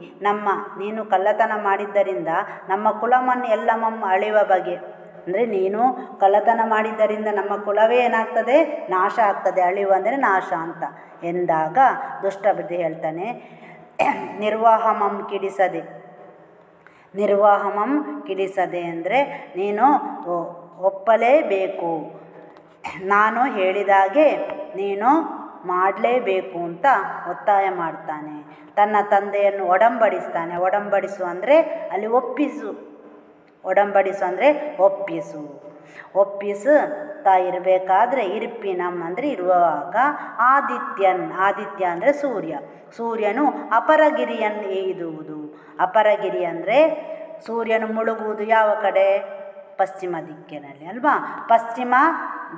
ನೀನು ಕಳ್ಳತನ ಮಾಡಿದ್ದರಿಂದ ನಮ್ಮ ಕುಲಮನ್ನು ಎಲ್ಲಮಮ್ಮ ಅಳಿವ ಬಗೆ ಅಂದರೆ ನೀನು ಕಳ್ಳತನ ಮಾಡಿದ್ದರಿಂದ ನಮ್ಮ ಕುಲವೇ ಏನಾಗ್ತದೆ? ನಾಶ ಆಗ್ತದೆ. ಅಳಿವು ಅಂದರೆ ನಾಶ ಅಂತ ಎಂದಾಗ ದುಷ್ಟಬುದ್ಧಿ ಹೇಳ್ತಾನೆ, ನಿರ್ವಾಹಮಂ ಕಿಡಿಸದೆ ಅಂದರೆ ನೀನು ಒಪ್ಪಲೇಬೇಕು, ನಾನು ಹೇಳಿದಾಗೆ ನೀನು ಮಾಡಲೇಬೇಕು ಅಂತ ಒತ್ತಾಯ ಮಾಡ್ತಾನೆ. ತನ್ನ ತಂದೆಯನ್ನು ಒಡಂಬಡಿಸ್ತಾನೆ. ಒಡಂಬಡಿಸು ಅಂದರೆ ಅಲ್ಲಿ ಒಪ್ಪಿಸು. ಒಡಂಬಡಿಸು ಅಂದರೆ ಒಪ್ಪಿಸು. ಒಪ್ಪಿಸ್ತಾ ಇರಬೇಕಾದ್ರೆ ಇರ್ಪಿನಂ ಅಂದರೆ ಇರುವಾಗ ಆದಿತ್ಯ ಅಂದರೆ ಸೂರ್ಯನು ಅಪರಗಿರಿಯನ್ನು ಏದುವುದು. ಅಪರಗಿರಿ ಅಂದರೆ ಸೂರ್ಯನು ಮುಳುಗುವುದು ಯಾವ ಕಡೆ? ಪಶ್ಚಿಮ ದಿಕ್ಕಿನಲ್ಲಿ ಅಲ್ವಾ. ಪಶ್ಚಿಮ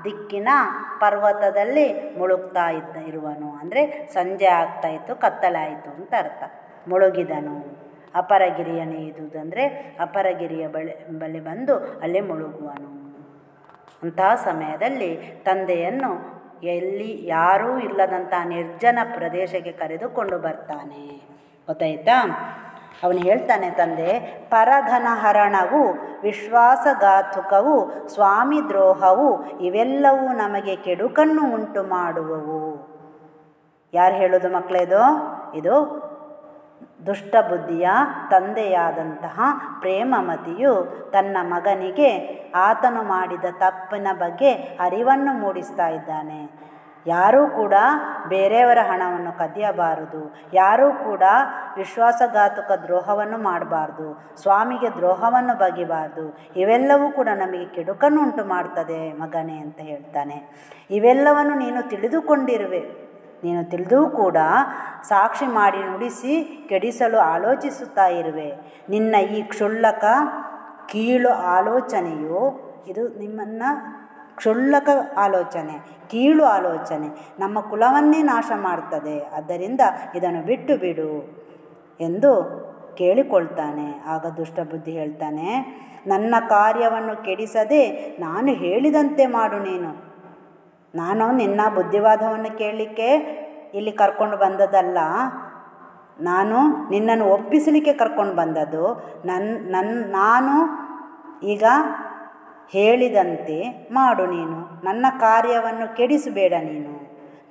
ದಿಕ್ಕಿನ ಪರ್ವತದಲ್ಲಿ ಮುಳುಗ್ತಾ ಇರುವನು ಅಂದರೆ ಸಂಜೆ ಆಗ್ತಾಯಿತ್ತು, ಕತ್ತಲಾಯಿತು ಅಂತ ಅರ್ಥ. ಮುಳುಗಿದನು. ಅಪರಗಿರಿಯನ್ನು ಏದುವುದಂದರೆ ಅಪರಗಿರಿಯ ಬಳಿ ಬಂದು ಅಲ್ಲೇ ಮುಳುಗುವನು. ಅಂತಹ ಸಮಯದಲ್ಲಿ ತಂದೆಯನ್ನು ಎಲ್ಲಿ ಯಾರೂ ಇಲ್ಲದಂಥ ನಿರ್ಜನ ಪ್ರದೇಶಕ್ಕೆ ಕರೆದುಕೊಂಡು ಬರ್ತಾನೆ. ಗೊತ್ತಾಯ್ತಾ? ಅವನು ಹೇಳ್ತಾನೆ, ತಂದೆ ಪರಧನ ಹರಣವು, ವಿಶ್ವಾಸಘಾತುಕವು, ಸ್ವಾಮಿ ದ್ರೋಹವು ಇವೆಲ್ಲವೂ ನಮಗೆ ಕೆಡುಕನ್ನು ಉಂಟು ಮಾಡುವವು. ಯಾರು ಹೇಳೋದು ಮಕ್ಕಳೇದು? ಇದು ದುಷ್ಟ ಬುದ್ಧಿಯ ತಂದೆಯಾದಂತಹ ಪ್ರೇಮಮತಿಯು ತನ್ನ ಮಗನಿಗೆ ಆತನು ಮಾಡಿದ ತಪ್ಪಿನ ಬಗ್ಗೆ ಅರಿವನ್ನು ಮೂಡಿಸ್ತಾ ಇದ್ದಾನೆ. ಯಾರೂ ಕೂಡ ಬೇರೆಯವರ ಹಣವನ್ನು ಕದಿಯಬಾರದು, ಯಾರೂ ಕೂಡ ವಿಶ್ವಾಸಘಾತುಕ ದ್ರೋಹವನ್ನು ಮಾಡಬಾರ್ದು, ಸ್ವಾಮಿಗೆ ದ್ರೋಹವನ್ನು ಬಗೆಯಬಾರ್ದು. ಇವೆಲ್ಲವೂ ಕೂಡ ನಮಗೆ ಕೆಡುಕನ್ನು ಉಂಟು ಮಾಡ್ತದೆ ಮಗನೇ ಅಂತ ಹೇಳ್ತಾನೆ. ಇವೆಲ್ಲವನ್ನು ನೀನು ತಿಳಿದುಕೊಂಡಿರುವೆ. ನೀನು ತಿಳಿದೂ ಕೂಡ ಸಾಕ್ಷಿ ಮಾಡಿ ನುಡಿಸಿ ಕೆಡಿಸಲು ಆಲೋಚಿಸುತ್ತಾ ಇರುವೆ. ನಿನ್ನ ಈ ಕ್ಷುಲ್ಲಕ ಕೀಳು ಆಲೋಚನೆಯು, ಇದು ನಿಮ್ಮನ್ನು ಕ್ಷುಲ್ಲಕ ಆಲೋಚನೆ, ಕೀಳು ಆಲೋಚನೆ ನಮ್ಮ ಕುಲವನ್ನೇ ನಾಶ ಮಾಡ್ತದೆ. ಆದ್ದರಿಂದ ಇದನ್ನು ಬಿಟ್ಟು ಬಿಡು ಎಂದು ಕೇಳಿಕೊಳ್ತಾನೆ. ಆಗ ದುಷ್ಟಬುದ್ಧಿ ಹೇಳ್ತಾನೆ, ನನ್ನ ಕಾರ್ಯವನ್ನು ಕೆಡಿಸದೆ ನಾನು ಹೇಳಿದಂತೆ ಮಾಡು. ನಾನು ನಿನ್ನ ಬುದ್ಧಿವಾದವನ್ನು ಕೇಳಲಿಕ್ಕೆ ಇಲ್ಲಿ ಕರ್ಕೊಂಡು ಬಂದದಲ್ಲ, ನಾನು ನಿನ್ನನ್ನು ಒಪ್ಪಿಸಲಿಕ್ಕೆ ಕರ್ಕೊಂಡು ಬಂದದ್ದು. ನಾನು ಈಗ ಹೇಳಿದಂತೆ ಮಾಡು. ನನ್ನ ಕಾರ್ಯವನ್ನು ಕೆಡಿಸಬೇಡ.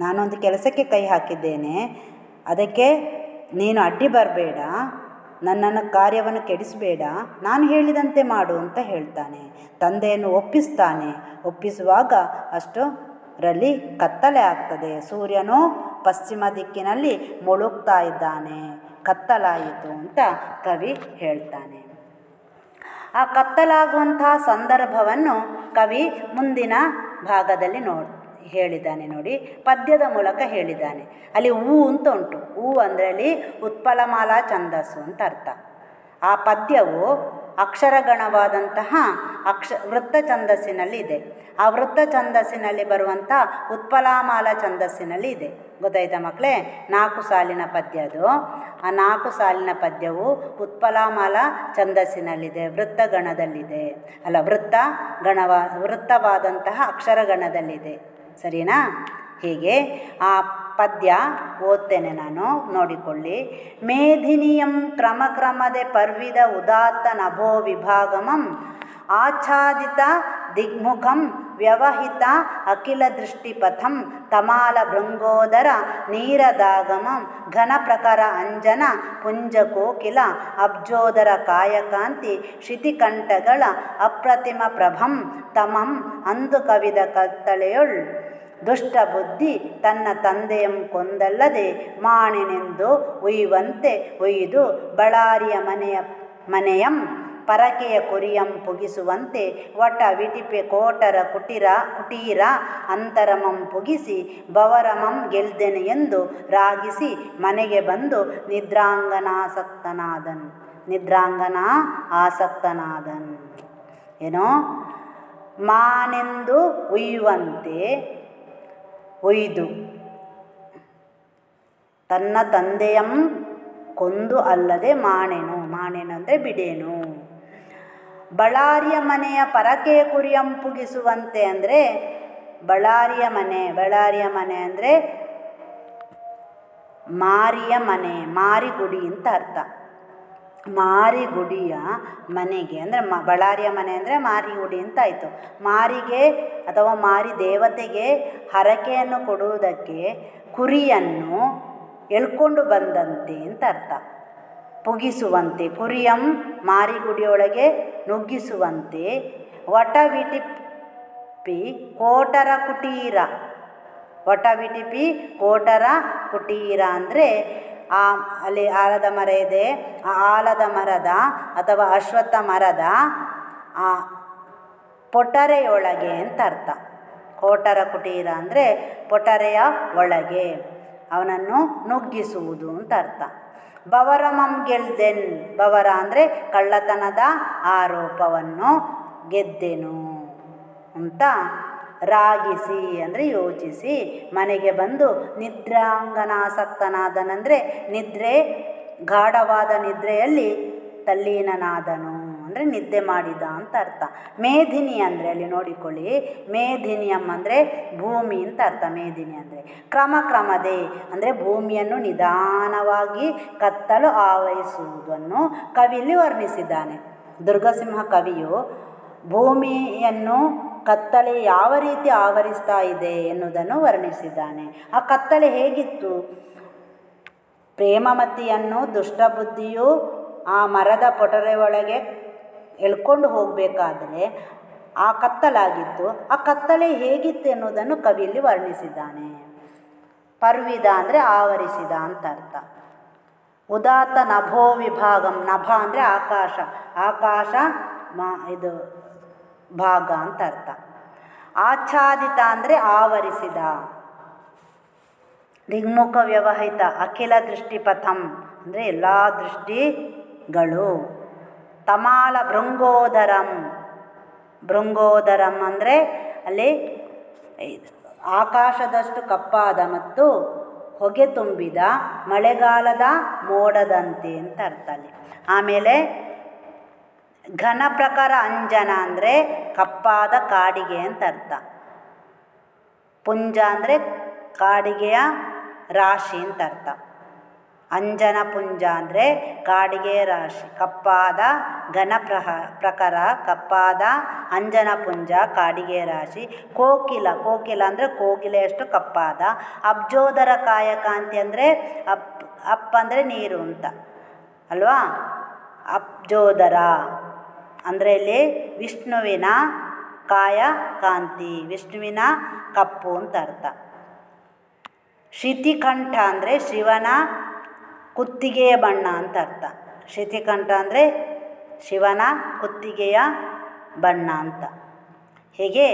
ನಾನೊಂದು ಕೆಲಸಕ್ಕೆ ಕೈ ಹಾಕಿದ್ದೇನೆ, ಅದಕ್ಕೆ ನೀನು ಅಡ್ಡಿ ಬರಬೇಡ, ನನ್ನನ್ನು ಕಾರ್ಯವನ್ನು ಕೆಡಿಸಬೇಡ, ನಾನು ಹೇಳಿದಂತೆ ಮಾಡು ಅಂತ ಹೇಳ್ತಾನೆ. ತಂದೆಯನ್ನು ಒಪ್ಪಿಸ್ತಾನೆ. ಒಪ್ಪಿಸುವಾಗ ಅಷ್ಟರಲ್ಲಿ ಕತ್ತಲೆ ಆಗ್ತದೆ. ಸೂರ್ಯನು ಪಶ್ಚಿಮ ದಿಕ್ಕಿನಲ್ಲಿ ಮುಳುಗ್ತಾ ಇದ್ದಾನೆ. ಕತ್ತಲಾಯಿತು ಅಂತ ಕವಿ ಹೇಳ್ತಾನೆ. ಆ ಕತ್ತಲಾಗುವಂತಹ ಸಂದರ್ಭವನ್ನು ಕವಿ ಮುಂದಿನ ಭಾಗದಲ್ಲಿ ಹೇಳಿದ್ದಾನೆ ನೋಡಿ, ಪದ್ಯದ ಮೂಲಕ ಹೇಳಿದ್ದಾನೆ. ಅಲ್ಲಿ ಹೂ ಅಂತ ಉಂಟು. ಹೂ ಅಂದರೆ ಅಲ್ಲಿ ಉತ್ಪಲಮಾಲಾ ಛಂದಸ್ಸು ಅಂತ ಅರ್ಥ. ಆ ಪದ್ಯವು ಅಕ್ಷರಗಣವಾದಂತಹ ವೃತ್ತ ಛಂದಸ್ಸಿನಲ್ಲಿ ಇದೆ. ಆ ವೃತ್ತ ಛಂದಸ್ಸಿನಲ್ಲಿ ಬರುವಂಥ ಉತ್ಪಲಮಾಲಾ ಛಂದಸ್ಸಿನಲ್ಲಿ ಇದೆ. ಗೊತ್ತಾಯ್ತಾ ಮಕ್ಕಳೇ? 4 ಸಾಲಿನ ಪದ್ಯ ಅದು. ಆ 4 ಸಾಲಿನ ಪದ್ಯವು ಉತ್ಪಲಮಾಲಾ ಛಂದಸ್ಸಿನಲ್ಲಿದೆ, ವೃತ್ತಗಣದಲ್ಲಿದೆ. ಅಲ್ಲ, ವೃತ್ತವಾದಂತಹ ಅಕ್ಷರಗಣದಲ್ಲಿದೆ. ಸರಿನಾ? ಹೀಗೆ ಆ ಪದ್ಯ ಓದ್ತೇನೆ ನಾನು, ನೋಡಿಕೊಳ್ಳಿ. ಮೇಧಿನಿಯಂ ಕ್ರಮಕ್ರಮದೆ ಪರ್ವಿದ ಉದಾತ್ತ ನಭೋ ವಿಭಾಗಮಂ ಆಚ್ಛಾದಿತ ದಿಗ್ಮುಖಂ ವ್ಯವಹಿತ ಅಖಿಲ ದೃಷ್ಟಿಪಥಂ ತಮಾಲ ಭೃಂಗೋದರ ನೀರದಾಗಮಂ ಘನ ಪ್ರಕಾರ ಅಂಜನ ಪುಂಜ ಕೋಕಿಲ ಅಬ್ಜೋದರ ಕಾಯಕಾಂತಿ ಶಿತಿಕಂಠಗಳ ಅಪ್ರತಿಮ ಪ್ರಭಂ ತಮಂ ಅಂದು ಕವಿದ ಕತ್ತಲೆಯೊಳ್ ದುಷ್ಟ ಬುದ್ಧಿ ತನ್ನ ತಂದೆಯಂ ಕೊಂದಲ್ಲದೆ ಮಾಣಿನೆಂದು ಉಯ್ಯುವಂತೆ ಉಯ್ದು ಬಳ್ಳಾರಿಯ ಮನೆಯಂ ಪರಕೆಯ ಕುರಿಯಂ ಪುಗಿಸುವಂತೆ ವಟ ವಿಟಿಪೆ ಕೋಟರ ಕುಟೀರ ಅಂತರಮಂ ಪುಗಿಸಿ ಬವರಮಂ ಗೆಲ್ದೆನೆ ಎಂದು ರಾಗಿಸಿ ಮನೆಗೆ ಬಂದು ನಿದ್ರಾಂಗನ ಆಸಕ್ತನಾದನ್. ಏನೋ ಮಾನೆಂದು ಉಯ್ಯುವಂತೆ ಉಯ್ದು ತನ್ನ ತಂದೆಯಂ ಕೊಂದು ಅಲ್ಲದೆ ಮಾಣೆನು ಅಂದರೆ ಬಿಡೇನು. ಬಳ್ಳಾರಿಯ ಮನೆಯ ಪರಕೆಯ ಕುರಿಯಂ ಪುಗಿಸುವಂತೆ ಅಂದರೆ ಬಳ್ಳಾರಿಯ ಮನೆ ಅಂದರೆ ಮಾರಿಯ ಮನೆ, ಮಾರಿಗುಡಿ ಅಂತ ಅರ್ಥ. ಮಾರಿಗುಡಿಯ ಮನೆಗೆ ಅಂದರೆ ಬಳ್ಳಾರಿಯ ಮನೆ ಅಂದರೆ ಮಾರಿಗುಡಿ ಅಂತ ಆಯಿತು. ಮಾರಿಗೆ ಅಥವಾ ಮಾರಿ ದೇವತೆಗೆ ಹರಕೆಯನ್ನು ಕೊಡುವುದಕ್ಕೆ ಕುರಿಯನ್ನು ಎಳ್ಕೊಂಡು ಬಂದಂತೆ ಅಂತ ಅರ್ಥ. ಪುಗಿಸುವಂತೆ, ಕುರಿಯಂ ಮಾರಿಗುಡಿಯೊಳಗೆ ನುಗ್ಗಿಸುವಂತೆ. ವಟವಿಟಿಪಿ ಕೋಟರ ಕುಟೀರ ಅಂದರೆ ಅಲ್ಲಿ ಆಲದ ಮರ ಇದೆ. ಆ ಆಲದ ಮರದ ಅಥವಾ ಅಶ್ವತ್ಥ ಮರದ ಪೊಟರೆಯೊಳಗೆ ಅಂತ ಅರ್ಥ. ಕೋಟರ ಕುಟೀರ ಅಂದರೆ ಪೊಟರೆಯ ಒಳಗೆ, ಅವನನ್ನು ನುಗ್ಗಿಸುವುದು ಅಂತ ಅರ್ಥ. ಬವರಮಂ ಗೆಲ್ದೆನ್, ಬವರ ಅಂದರೆ ಕಳ್ಳತನದ ಆರೋಪವನ್ನು ಗೆದ್ದೆನು ಅಂತ. ರಾಗಿಸಿ ಅಂದರೆ ಯೋಚಿಸಿ ಮನೆಗೆ ಬಂದು ನಿದ್ರಾಂಗನಾಸಕ್ತನಾದನಂದರೆ ನಿದ್ರೆ, ಗಾಢವಾದ ನಿದ್ರೆಯಲ್ಲಿ ತಲ್ಲೀನನಾದನು ಅಂದರೆ ನಿದ್ದೆ ಮಾಡಿದ ಅಂತ ಅರ್ಥ. ಮೇದಿನಿ ಅಂದರೆ ಅಲ್ಲಿ ನೋಡಿಕೊಳ್ಳಿ, ಮೇದಿನಿಯಂ ಅಂದರೆ ಭೂಮಿ ಅಂತ ಅರ್ಥ. ಮೇದಿನಿ ಅಂದರೆ ಕ್ರಮದೇ ಅಂದರೆ ಭೂಮಿಯನ್ನು ನಿಧಾನವಾಗಿ ಕತ್ತಲು ಆವರಿಸುವುದನ್ನು ಕವಿಯಲ್ಲಿ ವರ್ಣಿಸಿದ್ದಾನೆ. ದುರ್ಗಸಿಂಹ ಕವಿಯು ಭೂಮಿಯನ್ನು ಕತ್ತಲೆ ಯಾವ ರೀತಿ ಆವರಿಸ್ತಾ ಇದೆ ಎನ್ನುವುದನ್ನು ವರ್ಣಿಸಿದ್ದಾನೆ. ಆ ಕತ್ತಲೆ ಹೇಗಿತ್ತು? ಪ್ರೇಮಮತಿಯನ್ನು ದುಷ್ಟಬುದ್ಧಿಯು ಆ ಮರದ ಪೊಟರೆ ಒಳಗೆ ಎಳ್ಕೊಂಡು ಹೋಗಬೇಕಾದ್ರೆ ಆ ಕತ್ತಲಾಗಿತ್ತು. ಆ ಕತ್ತಲೆ ಹೇಗಿತ್ತು ಎನ್ನುವುದನ್ನು ಕವಿಯಲ್ಲಿ ವರ್ಣಿಸಿದ್ದಾನೆ. ಪರ್ವಿದ ಅಂದರೆ ಆವರಿಸಿದ ಅಂತ ಅರ್ಥ. ಉದಾತ್ತ ನಭೋ ವಿಭಾಗಂ, ನಭ ಅಂದರೆ ಆಕಾಶ, ಆಕಾಶ ಇದು ಭಾಗ ಅಂತ ಅರ್ಥ. ಆಚ್ಛಾದಿತ ಅಂದರೆ ಆವರಿಸಿದ. ದಿಗ್ಮುಖ ವ್ಯವಹಿತ ಅಖಿಲ ದೃಷ್ಟಿಪಥಂ ಅಂದರೆ ಎಲ್ಲ ದೃಷ್ಟಿಗಳು. ತಮಾಲ ಭೃಂಗೋದರಂ, ಭೃಂಗೋದರಂ ಅಂದರೆ ಅಲ್ಲಿ ಆಕಾಶದಷ್ಟು ಕಪ್ಪಾದ ಮತ್ತು ಹೊಗೆ ತುಂಬಿದ ಮಳೆಗಾಲದ ಮೋಡದಂತೆ ಅಂತ ಅರ್ಥ ಅಲ್ಲಿ. ಆಮೇಲೆ ಘನ ಪ್ರಕಾರ ಅಂಜನ ಅಂದರೆ ಕಪ್ಪಾದ ಕಾಡಿಗೆ ಅಂತ ಅರ್ಥ. ಪುಂಜ ಅಂದರೆ ಕಾಡಿಗೆಯ ರಾಶಿ ಅಂತ ಅರ್ಥ. ಅಂಜನ ಪುಂಜ ಅಂದರೆ ಕಾಡಿಗೆ ರಾಶಿ. ಕಪ್ಪಾದ ಘನ ಪ್ರಕಾರ ಕಪ್ಪಾದ ಅಂಜನ ಪುಂಜ ಕಾಡಿಗೆ ರಾಶಿ. ಕೋಕಿಲ, ಕೋಕಿಲ ಅಂದರೆ ಕೋಗಿಲೆಯಷ್ಟು ಕಪ್ಪಾದ. ಅಬ್ಜೋದರ ಕಾಯಕಾಂತಿ ಅಂದರೆ ಅಪ್ ಅಂದರೆ ನೀರು ಅಂತ ಅಲ್ವಾ. ಅಬ್ಜೋದರ ಅಂದರೆ ಇಲ್ಲಿ ವಿಷ್ಣುವಿನ ಕಾಯ ಕಾಂತಿ, ವಿಷ್ಣುವಿನ ಕಪ್ಪು ಅಂತ ಅರ್ಥ. ಶಿತಿಕಂಠ ಅಂದರೆ ಶಿವನ ಕುತ್ತಿಗೆಯ ಬಣ್ಣ ಅಂತ ಅರ್ಥ. ಶಿತಿಕಂಠ ಅಂದರೆ ಶಿವನ ಕುತ್ತಿಗೆಯ ಬಣ್ಣ ಅಂತ. ಹೀಗೆ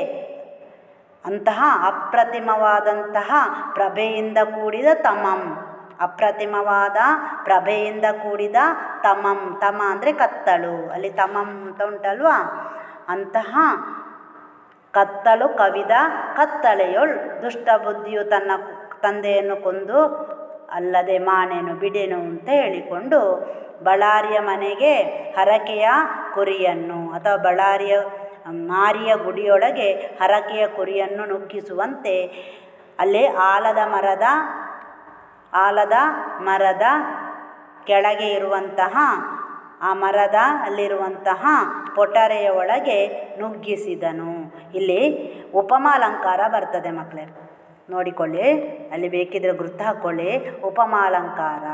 ಅಂತಹ ಅಪ್ರತಿಮವಾದಂತಹ ಪ್ರಭೆಯಿಂದ ಕೂಡಿದ ತಮಂ, ಅಪ್ರತಿಮವಾದ ಪ್ರಭೆಯಿಂದ ಕೂಡಿದ ತಮಂ, ತಮ ಅಂದರೆ ಕತ್ತಲು, ಅಲ್ಲಿ ತಮಂ ಅಂತ ಉಂಟಲ್ವಾ, ಅಂತಹ ಕತ್ತಲು ಕವಿದ ಕತ್ತಲೆಯೊಳ್ ದುಷ್ಟಬುದ್ಧಿಯು ತನ್ನ ತಂದೆಯನ್ನು ಕೊಂದು ಅಲ್ಲದೆ ಮಾಣೆನು ಬಿಡೆನು ಅಂತ ಹೇಳಿಕೊಂಡು ಬಳ್ಳಾರಿಯ ಮನೆಗೆ ಹರಕೆಯ ಕುರಿಯನ್ನು ಅಥವಾ ಬಳ್ಳಾರಿಯ ಮಾರಿಯ ಗುಡಿಯೊಳಗೆ ಹರಕೆಯ ಕುರಿಯನ್ನು ನುಗ್ಗಿಸುವಂತೆ ಅಲ್ಲಿ ಆಲದ ಮರದ ಕೆಳಗೆ ಇರುವಂತಹ ಆ ಮರದ ಅಲ್ಲಿರುವಂತಹ ಪೊಟರೆಯ ಒಳಗೆ ನುಗ್ಗಿಸಿದನು. ಇಲ್ಲಿ ಉಪಮಾಲಂಕಾರ ಬರ್ತದೆ ಮಕ್ಕಳೇ, ನೋಡಿಕೊಳ್ಳಿ, ಅಲ್ಲಿ ಬೇಕಿದ್ರೆ ಗುರುತು ಹಾಕ್ಕೊಳ್ಳಿ. ಉಪಮಾಲಂಕಾರ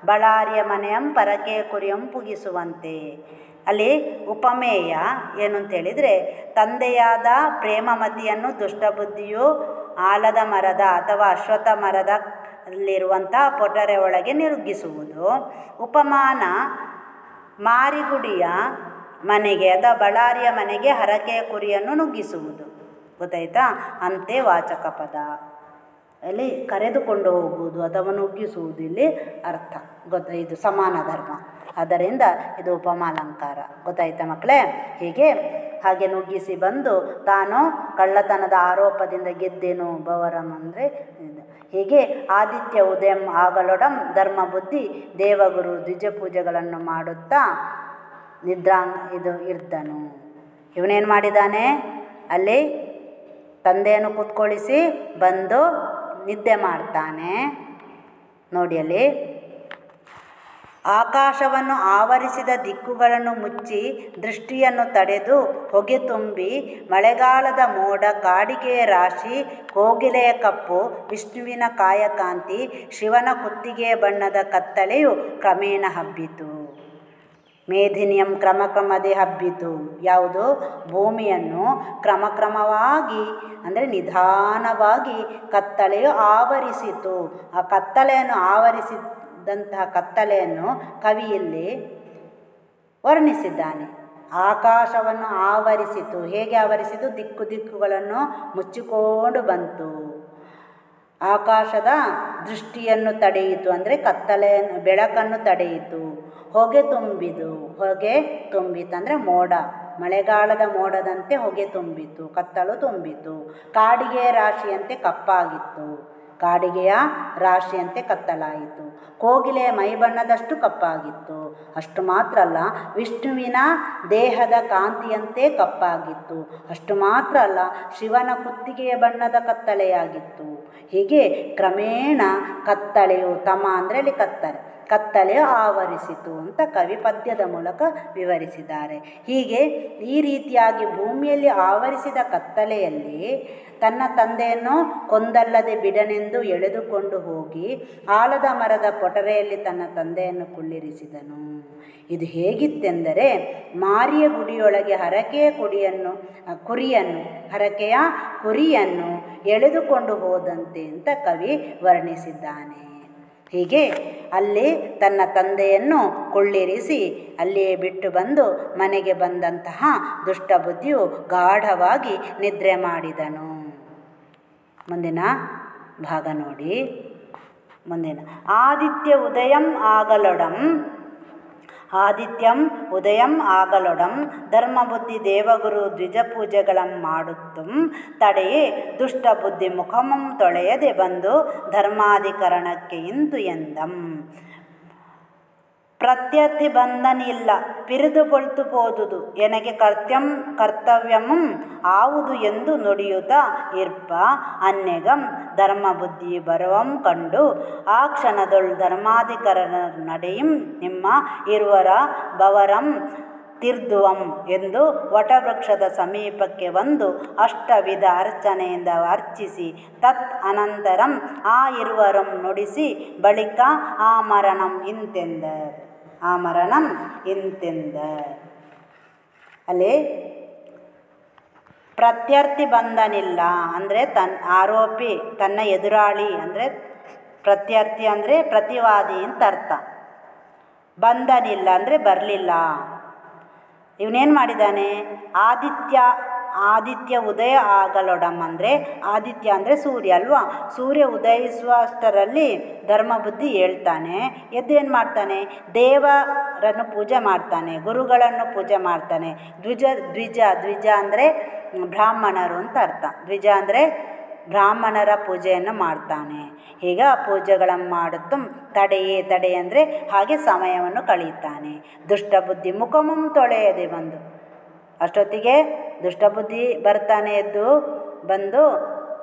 ಬಳ್ಳಾರಿಯ ಮನೆಯಂ ಪರಕೆಯ ಕುರಿಯಂ ಪುಗಿಸುವಂತೆ. ಅಲ್ಲಿ ಉಪಮೇಯ ಏನು ಅಂತೇಳಿದರೆ, ತಂದೆಯಾದ ಪ್ರೇಮಮತಿಯನ್ನು ದುಷ್ಟಬುದ್ಧಿಯು ಆಲದ ಮರದ ಅಥವಾ ಅಶ್ವತ್ಥ ಮರದ ಅಲ್ಲಿರುವಂಥ ಪೊಟರೆ ಒಳಗೆ ನುಗ್ಗಿಸುವುದು. ಉಪಮಾನ ಮಾರಿಗುಡಿಯ ಮನೆಗೆ ಅಥವಾ ಬಳ್ಳಾರಿಯ ಮನೆಗೆ ಹರಕೆಯ ಕುರಿಯನ್ನು ನುಗ್ಗಿಸುವುದು. ಗೊತ್ತಾಯ್ತಾ? ಅಂತೆ ವಾಚಕ ಪದ ಅಲ್ಲಿ ಕರೆದುಕೊಂಡು ಹೋಗುವುದು ಅಥವಾ ನುಗ್ಗಿಸುವುದು ಇಲ್ಲಿ ಅರ್ಥ. ಇದು ಸಮಾನ ಧರ್ಮ, ಆದ್ದರಿಂದ ಇದು ಉಪಮಾಲಂಕಾರ. ಗೊತ್ತಾಯ್ತಾ ಮಕ್ಕಳೇ? ಹಾಗೆ ನುಗ್ಗಿಸಿ ಬಂದು ತಾನು ಕಳ್ಳತನದ ಆರೋಪದಿಂದ ಗೆದ್ದೆನು ಬವರಂ ಅಂದರೆ ಹೀಗೆ ಆದಿತ್ಯ ಉದಯಂ ಆಗಲೊಡಂ ಧರ್ಮ ಬುದ್ಧಿ ದೇವಗುರು ದ್ವಿಜ ಪೂಜೆಗಳನ್ನು ಮಾಡುತ್ತಾ ಇದ್ದನು. ಇವನೇನು ಮಾಡಿದ್ದಾನೆ? ಅಲ್ಲಿ ತಂದೆಯನ್ನು ಕೂತ್ಕೊಳ್ಳಿಸಿ ಬಂದು ನಿದ್ದೆ ಮಾಡ್ತಾನೆ. ನೋಡಿ, ಅಲ್ಲಿ ಆಕಾಶವನ್ನು ಆವರಿಸಿದ ದಿಕ್ಕುಗಳನ್ನು ಮುಚ್ಚಿ ದೃಷ್ಟಿಯನ್ನು ತಡೆದು ಹೊಗೆ ತುಂಬಿ ಮಳೆಗಾಲದ ಮೋಡ ಕಾಡಿಗೆಯ ರಾಶಿ ಕೋಗಿಲೆಯ ಕಪ್ಪು ವಿಷ್ಣುವಿನ ಕಾಯಕಾಂತಿ ಶಿವನ ಕುತ್ತಿಗೆಯ ಬಣ್ಣದ ಕತ್ತಲೆಯು ಕ್ರಮೇಣ ಹಬ್ಬಿತು. ಮೇಧಿನಿಯಂ ಕ್ರಮದೇ ಹಬ್ಬಿತು. ಯಾವುದು? ಭೂಮಿಯನ್ನು ಕ್ರಮವಾಗಿ ಅಂದರೆ ನಿಧಾನವಾಗಿ ಕತ್ತಲೆಯು ಆವರಿಸಿತು. ಆ ಕತ್ತಲೆಯನ್ನು ಆವರಿಸಿದಂತಹ ಕತ್ತಲೆಯನ್ನು ಕವಿಯಲ್ಲಿ ವರ್ಣಿಸಿದ್ದಾನೆ. ಆಕಾಶವನ್ನು ಆವರಿಸಿತು. ಹೇಗೆ ಆವರಿಸಿತು? ದಿಕ್ಕು ದಿಕ್ಕುಗಳನ್ನು ಮುಚ್ಚಿಕೊಂಡು ಬಂತು. ಆಕಾಶದ ದೃಷ್ಟಿಯನ್ನು ತಡೆಯಿತು, ಅಂದರೆ ಕತ್ತಲೆಯನ್ನು ಬೆಳಕನ್ನು ತಡೆಯಿತು. ಹೊಗೆ ತುಂಬಿತು ಅಂದರೆ ಮೋಡ, ಮಳೆಗಾಲದ ಮೋಡದಂತೆ ಹೊಗೆ ತುಂಬಿತು, ಕತ್ತಲು ತುಂಬಿತು. ಕಾಡಿಗೆಯ ರಾಶಿಯಂತೆ ಕಪ್ಪಾಗಿತ್ತು, ಕಾಡಿಗೆಯ ರಾಶಿಯಂತೆ ಕತ್ತಲಾಯಿತು. ಕೋಗಿಲೆಯ ಮೈಬಣ್ಣದಷ್ಟು ಕಪ್ಪಾಗಿತ್ತು. ಅಷ್ಟು ಮಾತ್ರ ಅಲ್ಲ, ವಿಷ್ಣುವಿನ ದೇಹದ ಕಾಂತಿಯಂತೆ ಕಪ್ಪಾಗಿತ್ತು. ಅಷ್ಟು ಮಾತ್ರ ಅಲ್ಲ, ಶಿವನ ಕುತ್ತಿಗೆಯ ಬಣ್ಣದ ಕತ್ತಲೆಯಾಗಿತ್ತು. ಹೀಗೆ ಕ್ರಮೇಣ ಕತ್ತಲೆಯು, ತಮ ಅಂದರೆ ಅಲ್ಲಿ ಕತ್ತಲೆಯು ಆವರಿಸಿತು ಅಂತ ಕವಿ ಪದ್ಯದ ಮೂಲಕ ವಿವರಿಸಿದ್ದಾರೆ. ಹೀಗೆ ಈ ರೀತಿಯಾಗಿ ಭೂಮಿಯಲ್ಲಿ ಆವರಿಸಿದ ಕತ್ತಲೆಯಲ್ಲಿ ತನ್ನ ತಂದೆಯನ್ನು ಕೊಂದಲ್ಲದೆ ಬಿಡನೆಂದು ಎಳೆದುಕೊಂಡು ಹೋಗಿ ಆಲದ ಮರದ ಪೊಟರೆಯಲ್ಲಿ ತನ್ನ ತಂದೆಯನ್ನು ಕುಳ್ಳಿರಿಸಿದನು. ಇದು ಹೇಗಿತ್ತೆಂದರೆ, ಮಾರಿಯ ಗುಡಿಯೊಳಗೆ ಹರಕೆಯ ಕುರಿಯನ್ನು ಎಳೆದುಕೊಂಡು ಹೋದಂತೆ ಅಂತ ಕವಿ ವರ್ಣಿಸಿದ್ದಾನೆ. ಹೀಗೆ ಅಲ್ಲಿ ತನ್ನ ತಂದೆಯನ್ನು ಕೊಳ್ಳಿರಿಸಿ ಅಲ್ಲಿಯೇ ಬಿಟ್ಟು ಬಂದು ಮನೆಗೆ ಬಂದಂತಹ ದುಷ್ಟಬುದ್ಧಿಯು ಗಾಢವಾಗಿ ನಿದ್ರೆ ಮಾಡಿದನು. ಮುಂದಿನ ಭಾಗ ನೋಡಿ. ಆದಿತ್ಯಂ ಉದಯಂ ಆಗಲೊಡಂ ಧರ್ಮಬುದ್ಧಿ ದೇವಗುರು ದ್ವಿಜಪೂಜೆಗಳಂ ಮಾಡುತ್ತುಂ ತಡೆಯೇ ದುಷ್ಟಬುದ್ಧಿ ಮುಖಮಂ ತೊಳೆಯದೆ ಬಂದು ಧರ್ಮಾಧಿಕರಣಕ್ಕೆ ಇಂತು ಎಂದಂ. ಪ್ರತ್ಯರ್ಥಿ ಬಂದನಿಲ್ಲ ಪಿರಿದು ಪೊಳ್ತು ಪೋದುದು ಎನಗೆ ಕರ್ತವ್ಯಮಂ ಆವುದು ಎಂದು ನುಡಿಯುತ್ತ ಇರ್ಪ ಅನ್ನೆಗಂ ಧರ್ಮಬುದ್ಧಿ ಬರವಂ ಕಂಡು ಆ ಕ್ಷಣದೊಳು ಧರ್ಮಾಧಿಕರಣ ನಡೆಯಂ ನಿಮ್ಮ ಇರುವರ ಬವರಂ ತಿರ್ದುವಂ ಎಂದು ವಟವೃಕ್ಷದ ಸಮೀಪಕ್ಕೆ ಬಂದು ಅಷ್ಟವಿಧ ಅರ್ಚನೆಯಿಂದ ಅರ್ಚಿಸಿ ತತ್ ಅನಂತರಂ ಆ ಇರುವರಂ ನುಡಿಸಿ ಬಳಿಕ ಆ ಮರಣಂ ಇಂತೆಂದ. ಅಲ್ಲಿ ಪ್ರತ್ಯರ್ಥಿ ಬಂದನಿಲ್ಲ ಅಂದರೆ ಆರೋಪಿ, ತನ್ನ ಎದುರಾಳಿ ಅಂದರೆ ಪ್ರತ್ಯರ್ಥಿ ಅಂದರೆ ಪ್ರತಿವಾದಿ ಅಂತ ಅರ್ಥ. ಬಂದನಿಲ್ಲ ಅಂದರೆ ಬರಲಿಲ್ಲ. ಇವನೇನು ಮಾಡಿದ್ದಾನೆ? ಆದಿತ್ಯ ಉದಯ ಆಗಲೊಡಂ ಅಂದರೆ ಆದಿತ್ಯ ಅಂದರೆ ಸೂರ್ಯ ಅಲ್ವಾ. ಸೂರ್ಯ ಉದಯಿಸುವಷ್ಟರಲ್ಲಿ ಧರ್ಮಬುದ್ಧಿ ಹೇಳ್ತಾನೆ. ಎದ್ದೇನು ಮಾಡ್ತಾನೆ? ದೇವರನ್ನು ಪೂಜೆ ಮಾಡ್ತಾನೆ, ಗುರುಗಳನ್ನು ಪೂಜೆ ಮಾಡ್ತಾನೆ. ದ್ವಿಜ ಅಂದರೆ ಬ್ರಾಹ್ಮಣರು ಅಂತ ಅರ್ಥ. ದ್ವಿಜ ಅಂದರೆ ಬ್ರಾಹ್ಮಣರ ಪೂಜೆಯನ್ನು ಮಾಡ್ತಾನೆ. ಈಗ ಪೂಜೆಗಳನ್ನು ಮಾಡುತ್ತ ತಡೆ ಅಂದರೆ ಹಾಗೆ ಸಮಯವನ್ನು ಕಳೆಯುತ್ತಾನೆ. ದುಷ್ಟಬುದ್ಧಿ ಮುಖಮಂ ತೊಳೆಯದೆ ಬಂದು, ಅಷ್ಟೊತ್ತಿಗೆ ದುಷ್ಟಬುದ್ಧಿ ಬರ್ತಾನೆ, ಎದ್ದು ಬಂದು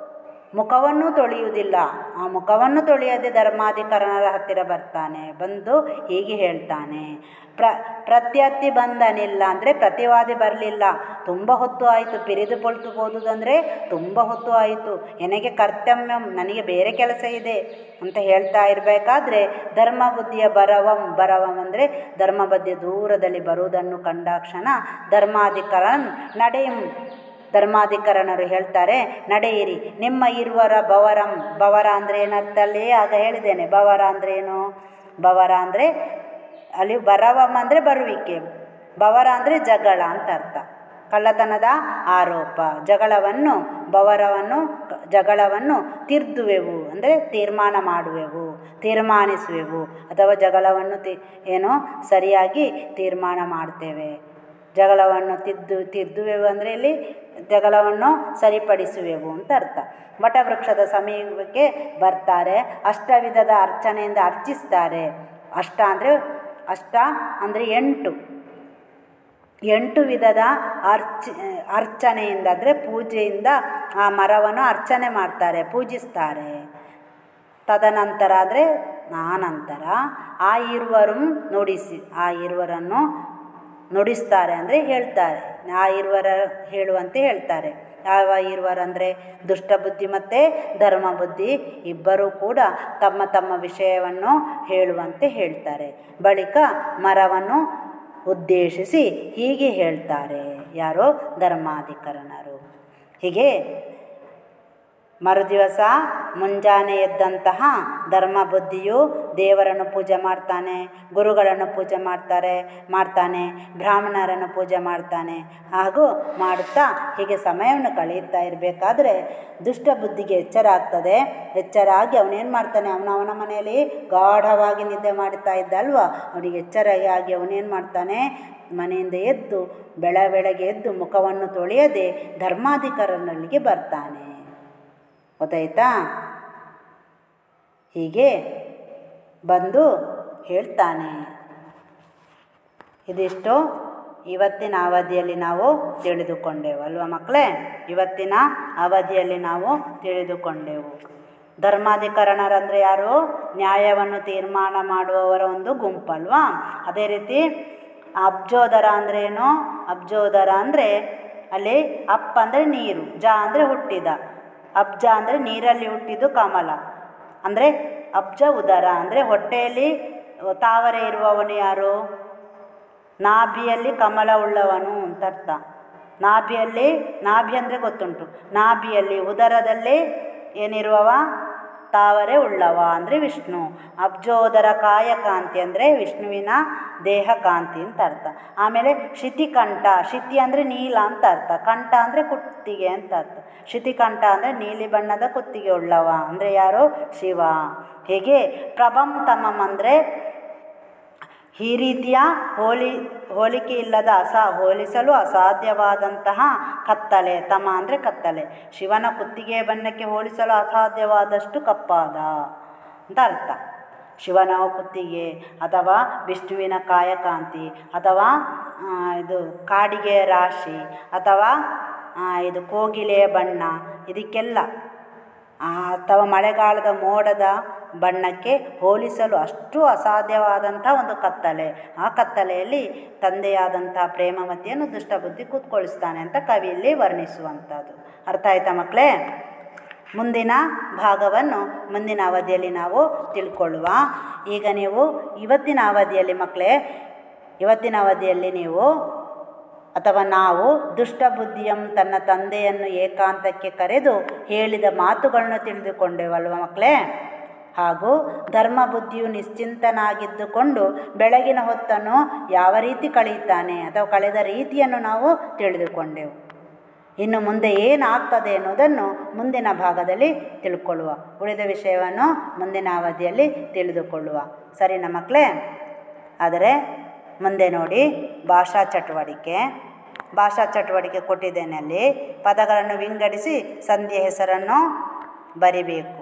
ಮುಖವನ್ನು ತೊಳೆಯುವುದಿಲ್ಲ. ಆ ಮುಖವನ್ನು ತೊಳೆಯದೆ ಧರ್ಮಾಧಿಕರಣರ ಹತ್ತಿರ ಬರ್ತಾನೆ. ಬಂದು ಹೀಗೆ ಹೇಳ್ತಾನೆ, ಪ್ರತ್ಯರ್ಥಿ ಬಂದನಿಲ್ಲ ಅಂದರೆ ಪ್ರತಿವಾದಿ ಬರಲಿಲ್ಲ. ತುಂಬ ಹೊತ್ತು ಆಯಿತು, ಪಿರಿದು ಪೊಳ್ತು ಹೋದುದಂದರೆ ತುಂಬ ಹೊತ್ತು ಆಯಿತು. ನನಗೆ ಕರ್ತವ್ಯಂ, ನನಗೆ ಬೇರೆ ಕೆಲಸ ಇದೆ ಅಂತ ಹೇಳ್ತಾ ಇರಬೇಕಾದ್ರೆ ಧರ್ಮಬುದ್ಧಿಯ ಬರವಂ ಅಂದರೆ ಧರ್ಮಬುದ್ಧಿಯ ದೂರದಲ್ಲಿ ಬರುವುದನ್ನು ಕಂಡಾಕ್ಷಣ ಧರ್ಮಾಧಿಕರಣ ನಡೆಯಂ, ಧರ್ಮಾಧಿಕರಣರು ಹೇಳ್ತಾರೆ ನಡೆಯಿರಿ. ನಿಮ್ಮ ಇರುವರ ಬವರ ಅಂದರೆ ಏನರ್ಥಲ್ಲಿ ಆಗ ಹೇಳಿದ್ದೇನೆ. ಬವರ ಅಂದರೆ ಏನು? ಬವರ ಅಂದರೆ ಅಲ್ಲಿ ಬರವಂ ಅಂದರೆ ಬರುವಿಕೆ, ಬವರ ಅಂದರೆ ಜಗಳ ಅಂತ ಅರ್ಥ. ಕಳ್ಳತನದ ಆರೋಪ, ಜಗಳವನ್ನು ತಿರ್ದುವೆವು ಅಂದರೆ ತೀರ್ಮಾನಿಸುವೆವು ಅಥವಾ ಜಗಳವನ್ನು ಸರಿಯಾಗಿ ತೀರ್ಮಾನ ಮಾಡ್ತೇವೆ. ಜಗಳವನ್ನು ತಿದ್ದುವೆವು ಅಂದರೆ ಇಲ್ಲಿ ಜಗಳವನ್ನು ಸರಿಪಡಿಸುವೆವು ಅಂತ ಅರ್ಥ. ವಟವೃಕ್ಷದ ಸಮೀಪಕ್ಕೆ ಬರ್ತಾರೆ, ಅಷ್ಟವಿಧದ ಅರ್ಚನೆಯಿಂದ ಅರ್ಚಿಸ್ತಾರೆ. ಅಷ್ಟ ಅಂದರೆ 8 ವಿಧದ ಅರ್ಚನೆಯಿಂದ ಅಂದರೆ ಪೂಜೆಯಿಂದ ಆ ಮರವನ್ನು ಅರ್ಚನೆ ಮಾಡ್ತಾರೆ, ಪೂಜಿಸ್ತಾರೆ. ತದನಂತರ ಅಂದರೆ ಆನಂತರ ಆ ಇರುವರನ್ನು ನುಡಿಸ್ತಾರೆ ಅಂದರೆ ಹೇಳ್ತಾರೆ. ಆ ಇರುವರ ಹೇಳುವಂತೆ ಹೇಳ್ತಾರೆ. ಯಾವ ಇರುವರಂದರೆ ದುಷ್ಟಬುದ್ಧಿ ಮತ್ತು ಧರ್ಮಬುದ್ಧಿ ಇಬ್ಬರೂ ಕೂಡ ತಮ್ಮ ತಮ್ಮ ವಿಷಯವನ್ನು ಹೇಳುವಂತೆ ಹೇಳ್ತಾರೆ. ಬಳಿಕ ಮರವನ್ನು ಉದ್ದೇಶಿಸಿ ಹೀಗೆ ಹೇಳ್ತಾರೆ. ಯಾರೋ ಧರ್ಮಾಧಿಕರಣರು. ಹೀಗೆ ಮರುದಿವಸ ಮುಂಜಾನೆ ಎದ್ದಂತಹ ಧರ್ಮಬುದ್ಧಿಯು ದೇವರನ್ನು ಪೂಜೆ ಮಾಡ್ತಾನೆ, ಗುರುಗಳನ್ನು ಪೂಜೆ ಮಾಡ್ತಾನೆ, ಬ್ರಾಹ್ಮಣರನ್ನು ಪೂಜೆ ಮಾಡ್ತಾನೆ. ಹಾಗೂ ಮಾಡುತ್ತಾ ಹೀಗೆ ಸಮಯವನ್ನು ಕಳೆಯುತ್ತಾ ಇರಬೇಕಾದ್ರೆ ದುಷ್ಟ ಬುದ್ಧಿಗೆ ಎಚ್ಚರ ಆಗ್ತದೆ. ಎಚ್ಚರ ಆಗಿ ಅವನೇನು ಮಾಡ್ತಾನೆ, ಅವನ ಮನೆಯಲ್ಲಿ ಗಾಢವಾಗಿ ನಿದ್ದೆ ಮಾಡ್ತಾ ಇದ್ದ ಅಲ್ವಾ, ಅವನಿಗೆ ಎಚ್ಚರ ಆಗಿ ಅವನೇನು ಮಾಡ್ತಾನೆ, ಮನೆಯಿಂದ ಎದ್ದು ಬೆಳಗ್ಗೆ ಎದ್ದು ಮುಖವನ್ನು ತೊಳೆಯದೆ ಧರ್ಮಾಧಿಕಾರನಲ್ಲಿಗೆ ಬರ್ತಾನೆ. ಗೊತ್ತಾಯ್ತಾ? ಹೀಗೆ ಬಂದು ಹೇಳ್ತಾನೆ. ಇದಿಷ್ಟು ಇವತ್ತಿನ ಅವಧಿಯಲ್ಲಿ ನಾವು ತಿಳಿದುಕೊಂಡೆವು ಅಲ್ವಾ ಮಕ್ಕಳೇ? ಇವತ್ತಿನ ಅವಧಿಯಲ್ಲಿ ನಾವು ತಿಳಿದುಕೊಂಡೆವು. ಧರ್ಮಾಧಿಕರಣರಂದರೆ ಯಾರು? ನ್ಯಾಯವನ್ನು ತೀರ್ಮಾನ ಮಾಡುವವರ ಒಂದು ಗುಂಪಲ್ವಾ. ಅದೇ ರೀತಿ ಅಬ್ಜೋದರ ಅಂದರೆ ಏನು? ಅಬ್ಜೋದರ ಅಂದರೆ ಅಲ್ಲಿ ಅಪ್ ಅಂದರೆ ನೀರು, ಜ ಅಂದರೆ ಹುಟ್ಟಿದ, ಅಬ್ಜ ಅಂದರೆ ನೀರಲ್ಲಿ ಹುಟ್ಟಿದ್ದು ಕಮಲ ಅಂದರೆ ಅಬ್ಜ ಉದರ ಅಂದರೆ ಹೊಟ್ಟೆಯಲ್ಲಿ ತಾವರೆ ಇರುವವನು ಯಾರು? ನಾಭಿಯಲ್ಲಿ ಕಮಲ ಉಳ್ಳವನು ಅಂತ ಅರ್ಥ. ನಾಭಿ ಅಂದರೆ ಗೊತ್ತುಂಟು. ನಾಭಿಯಲ್ಲಿ ಉದರದಲ್ಲಿ ಏನಿರುವವ? ತಾವರೆ ಉಳ್ಳವ ಅಂದರೆ ವಿಷ್ಣು. ಅಬ್ಜೋದರ ಕಾಯಕಾಂತಿ ಅಂದರೆ ವಿಷ್ಣುವಿನ ದೇಹ ಕಾಂತಿ ಅಂತ ಅರ್ಥ. ಆಮೇಲೆ ಶಿತಿಕಂಠ, ಶಿತಿ ಅಂದರೆ ನೀಲ ಅಂತ ಅರ್ಥ, ಕಂಠ ಅಂದರೆ ಕುತ್ತಿಗೆ ಅಂತ ಅರ್ಥ. ಶಿತಿಕಂಠ ಅಂದರೆ ನೀಲಿ ಬಣ್ಣದ ಕುತ್ತಿಗೆ ಉಳ್ಳವ ಅಂದರೆ ಯಾರು? ಶಿವ. ಹೀಗೆ ಪ್ರಭಂ ತಮಂ ಅಂದರೆ ಈ ರೀತಿಯ ಹೋಲಿಕೆ ಇಲ್ಲದ ಹೋಲಿಸಲು ಅಸಾಧ್ಯವಾದಂತಹ ಕತ್ತಲೆ. ತಮ ಅಂದರೆ ಕತ್ತಲೆ. ಶಿವನ ಕುತ್ತಿಗೆ ಬಣ್ಣಕ್ಕೆ ಹೋಲಿಸಲು ಅಸಾಧ್ಯವಾದಷ್ಟು ಕಪ್ಪಾದ ಅಂತ ಅರ್ಥ. ಶಿವನ ಕುತ್ತಿಗೆ ಅಥವಾ ವಿಷ್ಣುವಿನ ಕಾಯಕಾಂತಿ ಅಥವಾ ಇದು ಕಾಡಿಗೆಯ ರಾಶಿ ಅಥವಾ ಇದು ಕೋಗಿಲೆಯ ಬಣ್ಣ, ಇದಕ್ಕೆಲ್ಲ ಅಥವಾ ಮಳೆಗಾಲದ ಮೋಡದ ಬಣ್ಣಕ್ಕೆ ಹೋಲಿಸಲು ಅಷ್ಟು ಅಸಾಧ್ಯವಾದಂಥ ಒಂದು ಕತ್ತಲೆ. ಆ ಕತ್ತಲೆಯಲ್ಲಿ ತಂದೆಯಾದಂಥ ಪ್ರೇಮಮತಿಯನ್ನು ದುಷ್ಟಬುದ್ಧಿ ಕೂತ್ಕೊಳಿಸ್ತಾನೆ ಅಂತ ಕವಿಯಲ್ಲಿ ವರ್ಣಿಸುವಂಥದ್ದು. ಅರ್ಥ ಆಯ್ತಾ ಮಕ್ಕಳೇ? ಮುಂದಿನ ಭಾಗವನ್ನು ಮುಂದಿನ ಅವಧಿಯಲ್ಲಿ ನಾವು ತಿಳ್ಕೊಳ್ಳುವ. ಈಗ ನೀವು ಇವತ್ತಿನ ಅವಧಿಯಲ್ಲಿ ಮಕ್ಕಳೇ, ಇವತ್ತಿನ ಅವಧಿಯಲ್ಲಿ ನೀವು ಅಥವಾ ನಾವು ದುಷ್ಟಬುದ್ಧಿಯಂ ತನ್ನ ತಂದೆಯನ್ನು ಏಕಾಂತಕ್ಕೆ ಕರೆದು ಹೇಳಿದ ಮಾತುಗಳನ್ನು ತಿಳಿದುಕೊಂಡೆವಲ್ವ ಮಕ್ಕಳೇ. ಹಾಗೂ ಧರ್ಮಬುದ್ಧಿಯು ನಿಶ್ಚಿಂತನಾಗಿದ್ದುಕೊಂಡು ಬೆಳಗಿನ ಹೊತ್ತನ್ನು ಯಾವ ರೀತಿ ಕಳೆಯುತ್ತಾನೆ ಅಥವಾ ಕಳೆದ ರೀತಿಯನ್ನು ನಾವು ತಿಳಿದುಕೊಂಡೆವು. ಇನ್ನು ಮುಂದೆ ಏನಾಗ್ತದೆ ಎನ್ನುವುದನ್ನು ಮುಂದಿನ ಭಾಗದಲ್ಲಿ ತಿಳ್ಕೊಳ್ಳುವ. ಉಳಿದ ವಿಷಯವನ್ನು ಮುಂದಿನ ಅವಧಿಯಲ್ಲಿ ತಿಳಿದುಕೊಳ್ಳುವ. ಸರಿನಾ ಮಕ್ಕಳೇ? ಆದರೆ ಮುಂದೆ ನೋಡಿ, ಭಾಷಾ ಚಟುವಟಿಕೆ ಕೊಟ್ಟಿದ್ದೇನೆ. ಅಲ್ಲಿ ಪದಗಳನ್ನು ವಿಂಗಡಿಸಿ ಸಂಧಿಯ ಹೆಸರನ್ನು ಬರಿಬೇಕು.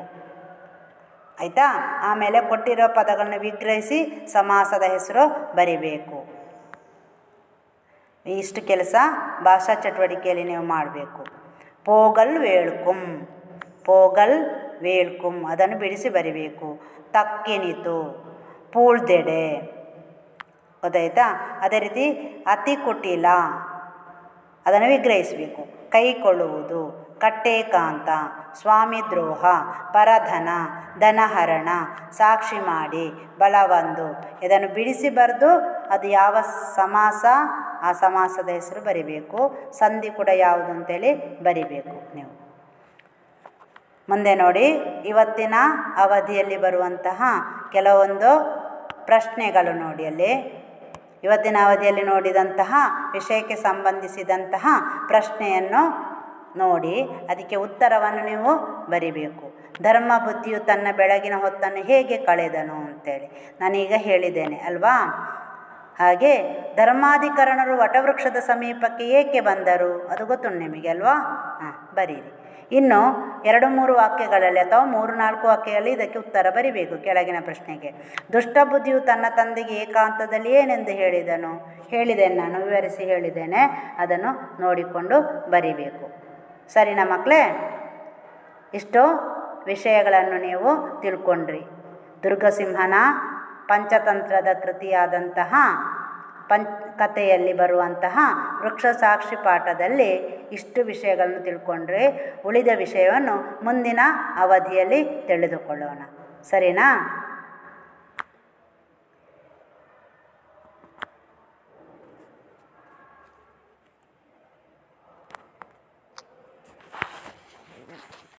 ಆಯಿತಾ? ಆಮೇಲೆ ಕೊಟ್ಟಿರೋ ಪದಗಳನ್ನು ವಿಗ್ರಹಿಸಿ ಸಮಾಸದ ಹೆಸರು ಬರಿಬೇಕು. ಇಷ್ಟು ಕೆಲಸ ಭಾಷಾ ಚಟುವಟಿಕೆಯಲ್ಲಿ ನೀವು ಮಾಡಬೇಕು. ಪೋಗಲ್ ವೇಳ್ಕುಂ ಅದನ್ನು ಬಿಡಿಸಿ ಬರಿಬೇಕು. ತಕ್ಕೆನಿತು, ಪೂಳ್ದೆಡೆ. ಗೊತ್ತಾಯ್ತಾ? ಅದೇ ರೀತಿ ಅತಿ ಕುಟಿಲ ಅದನ್ನು ವಿಗ್ರಹಿಸಬೇಕು. ಕೈಕೊಳ್ಳುವುದು, ಕಟ್ಟೇಕಾಂತ, ಸ್ವಾಮಿ ದ್ರೋಹ, ಪರಧನ, ಧನಹರಣ, ಸಾಕ್ಷಿ ಮಾಡಿ, ಬಲವಂದು. ಇದನ್ನು ಬಿಡಿಸಿ ಬರೆದು ಅದು ಯಾವ ಸಮಾಸ ಆ ಸಮಾಸದ ಹೆಸರು ಬರಿಬೇಕು. ಸಂಧಿ ಕೂಡ ಯಾವುದು ಅಂತೇಳಿ ಬರಿಬೇಕು ನೀವು. ಮುಂದೆ ನೋಡಿ, ಇವತ್ತಿನ ಅವಧಿಯಲ್ಲಿ ಬರುವಂತಹ ಕೆಲವೊಂದು ಪ್ರಶ್ನೆಗಳು ನೋಡಿ. ಅಲ್ಲಿ ಇವತ್ತಿನ ಅವಧಿಯಲ್ಲಿ ನೋಡಿದಂತಹ ವಿಷಯಕ್ಕೆ ಸಂಬಂಧಿಸಿದಂತಹ ಪ್ರಶ್ನೆಯನ್ನು ನೋಡಿ ಅದಕ್ಕೆ ಉತ್ತರವನ್ನು ನೀವು ಬರಿಬೇಕು. ಧರ್ಮಬುದ್ಧಿಯು ತನ್ನ ಬೆಳಗಿನ ಹೊತ್ತನ್ನು ಹೇಗೆ ಕಳೆದನು ಅಂತೇಳಿ ನಾನೀಗ ಹೇಳಿದ್ದೇನೆ ಅಲ್ವಾ. ಹಾಗೆ ಧರ್ಮಾಧಿಕರಣರು ವಟವೃಕ್ಷದ ಸಮೀಪಕ್ಕೆ ಏಕೆ ಬಂದರು ಅದು ಗೊತ್ತುಂಟು ನಿಮಗೆ ಅಲ್ವಾ. ಬರೀರಿ. ಇನ್ನು 2-3 ವಾಕ್ಯಗಳಲ್ಲಿ ಅಥವಾ 3-4 ವಾಕ್ಯಗಳಲ್ಲಿ ಇದಕ್ಕೆ ಉತ್ತರ ಬರಿಬೇಕು ಕೆಳಗಿನ ಪ್ರಶ್ನೆಗೆ. ದುಷ್ಟಬುದ್ಧಿಯು ತನ್ನ ತಂದೆಗೆ ಏಕಾಂತದಲ್ಲಿ ಏನೆಂದು ಹೇಳಿದ್ದೇನೆ ನಾನು, ವಿವರಿಸಿ ಹೇಳಿದ್ದೇನೆ. ಅದನ್ನು ನೋಡಿಕೊಂಡು ಬರಿಬೇಕು. ಸರಿನಾ ಮಕ್ಕಳೇ? ಇಷ್ಟು ವಿಷಯಗಳನ್ನು ನೀವು ತಿಳ್ಕೊಂಡ್ರಿ. ದುರ್ಗಸಿಂಹನ ಪಂಚತಂತ್ರದ ಕೃತಿಯಾದಂತಹ ಕಥೆಯಲ್ಲಿ ಬರುವಂತಹ ವೃಕ್ಷ ಸಾಕ್ಷಿ ಪಾಠದಲ್ಲಿ ಇಷ್ಟು ವಿಷಯಗಳನ್ನು ತಿಳ್ಕೊಂಡ್ರೆ ಉಳಿದ ವಿಷಯವನ್ನು ಮುಂದಿನ ಅವಧಿಯಲ್ಲಿ ತಿಳಿದುಕೊಳ್ಳೋಣ. ಸರಿನಾ?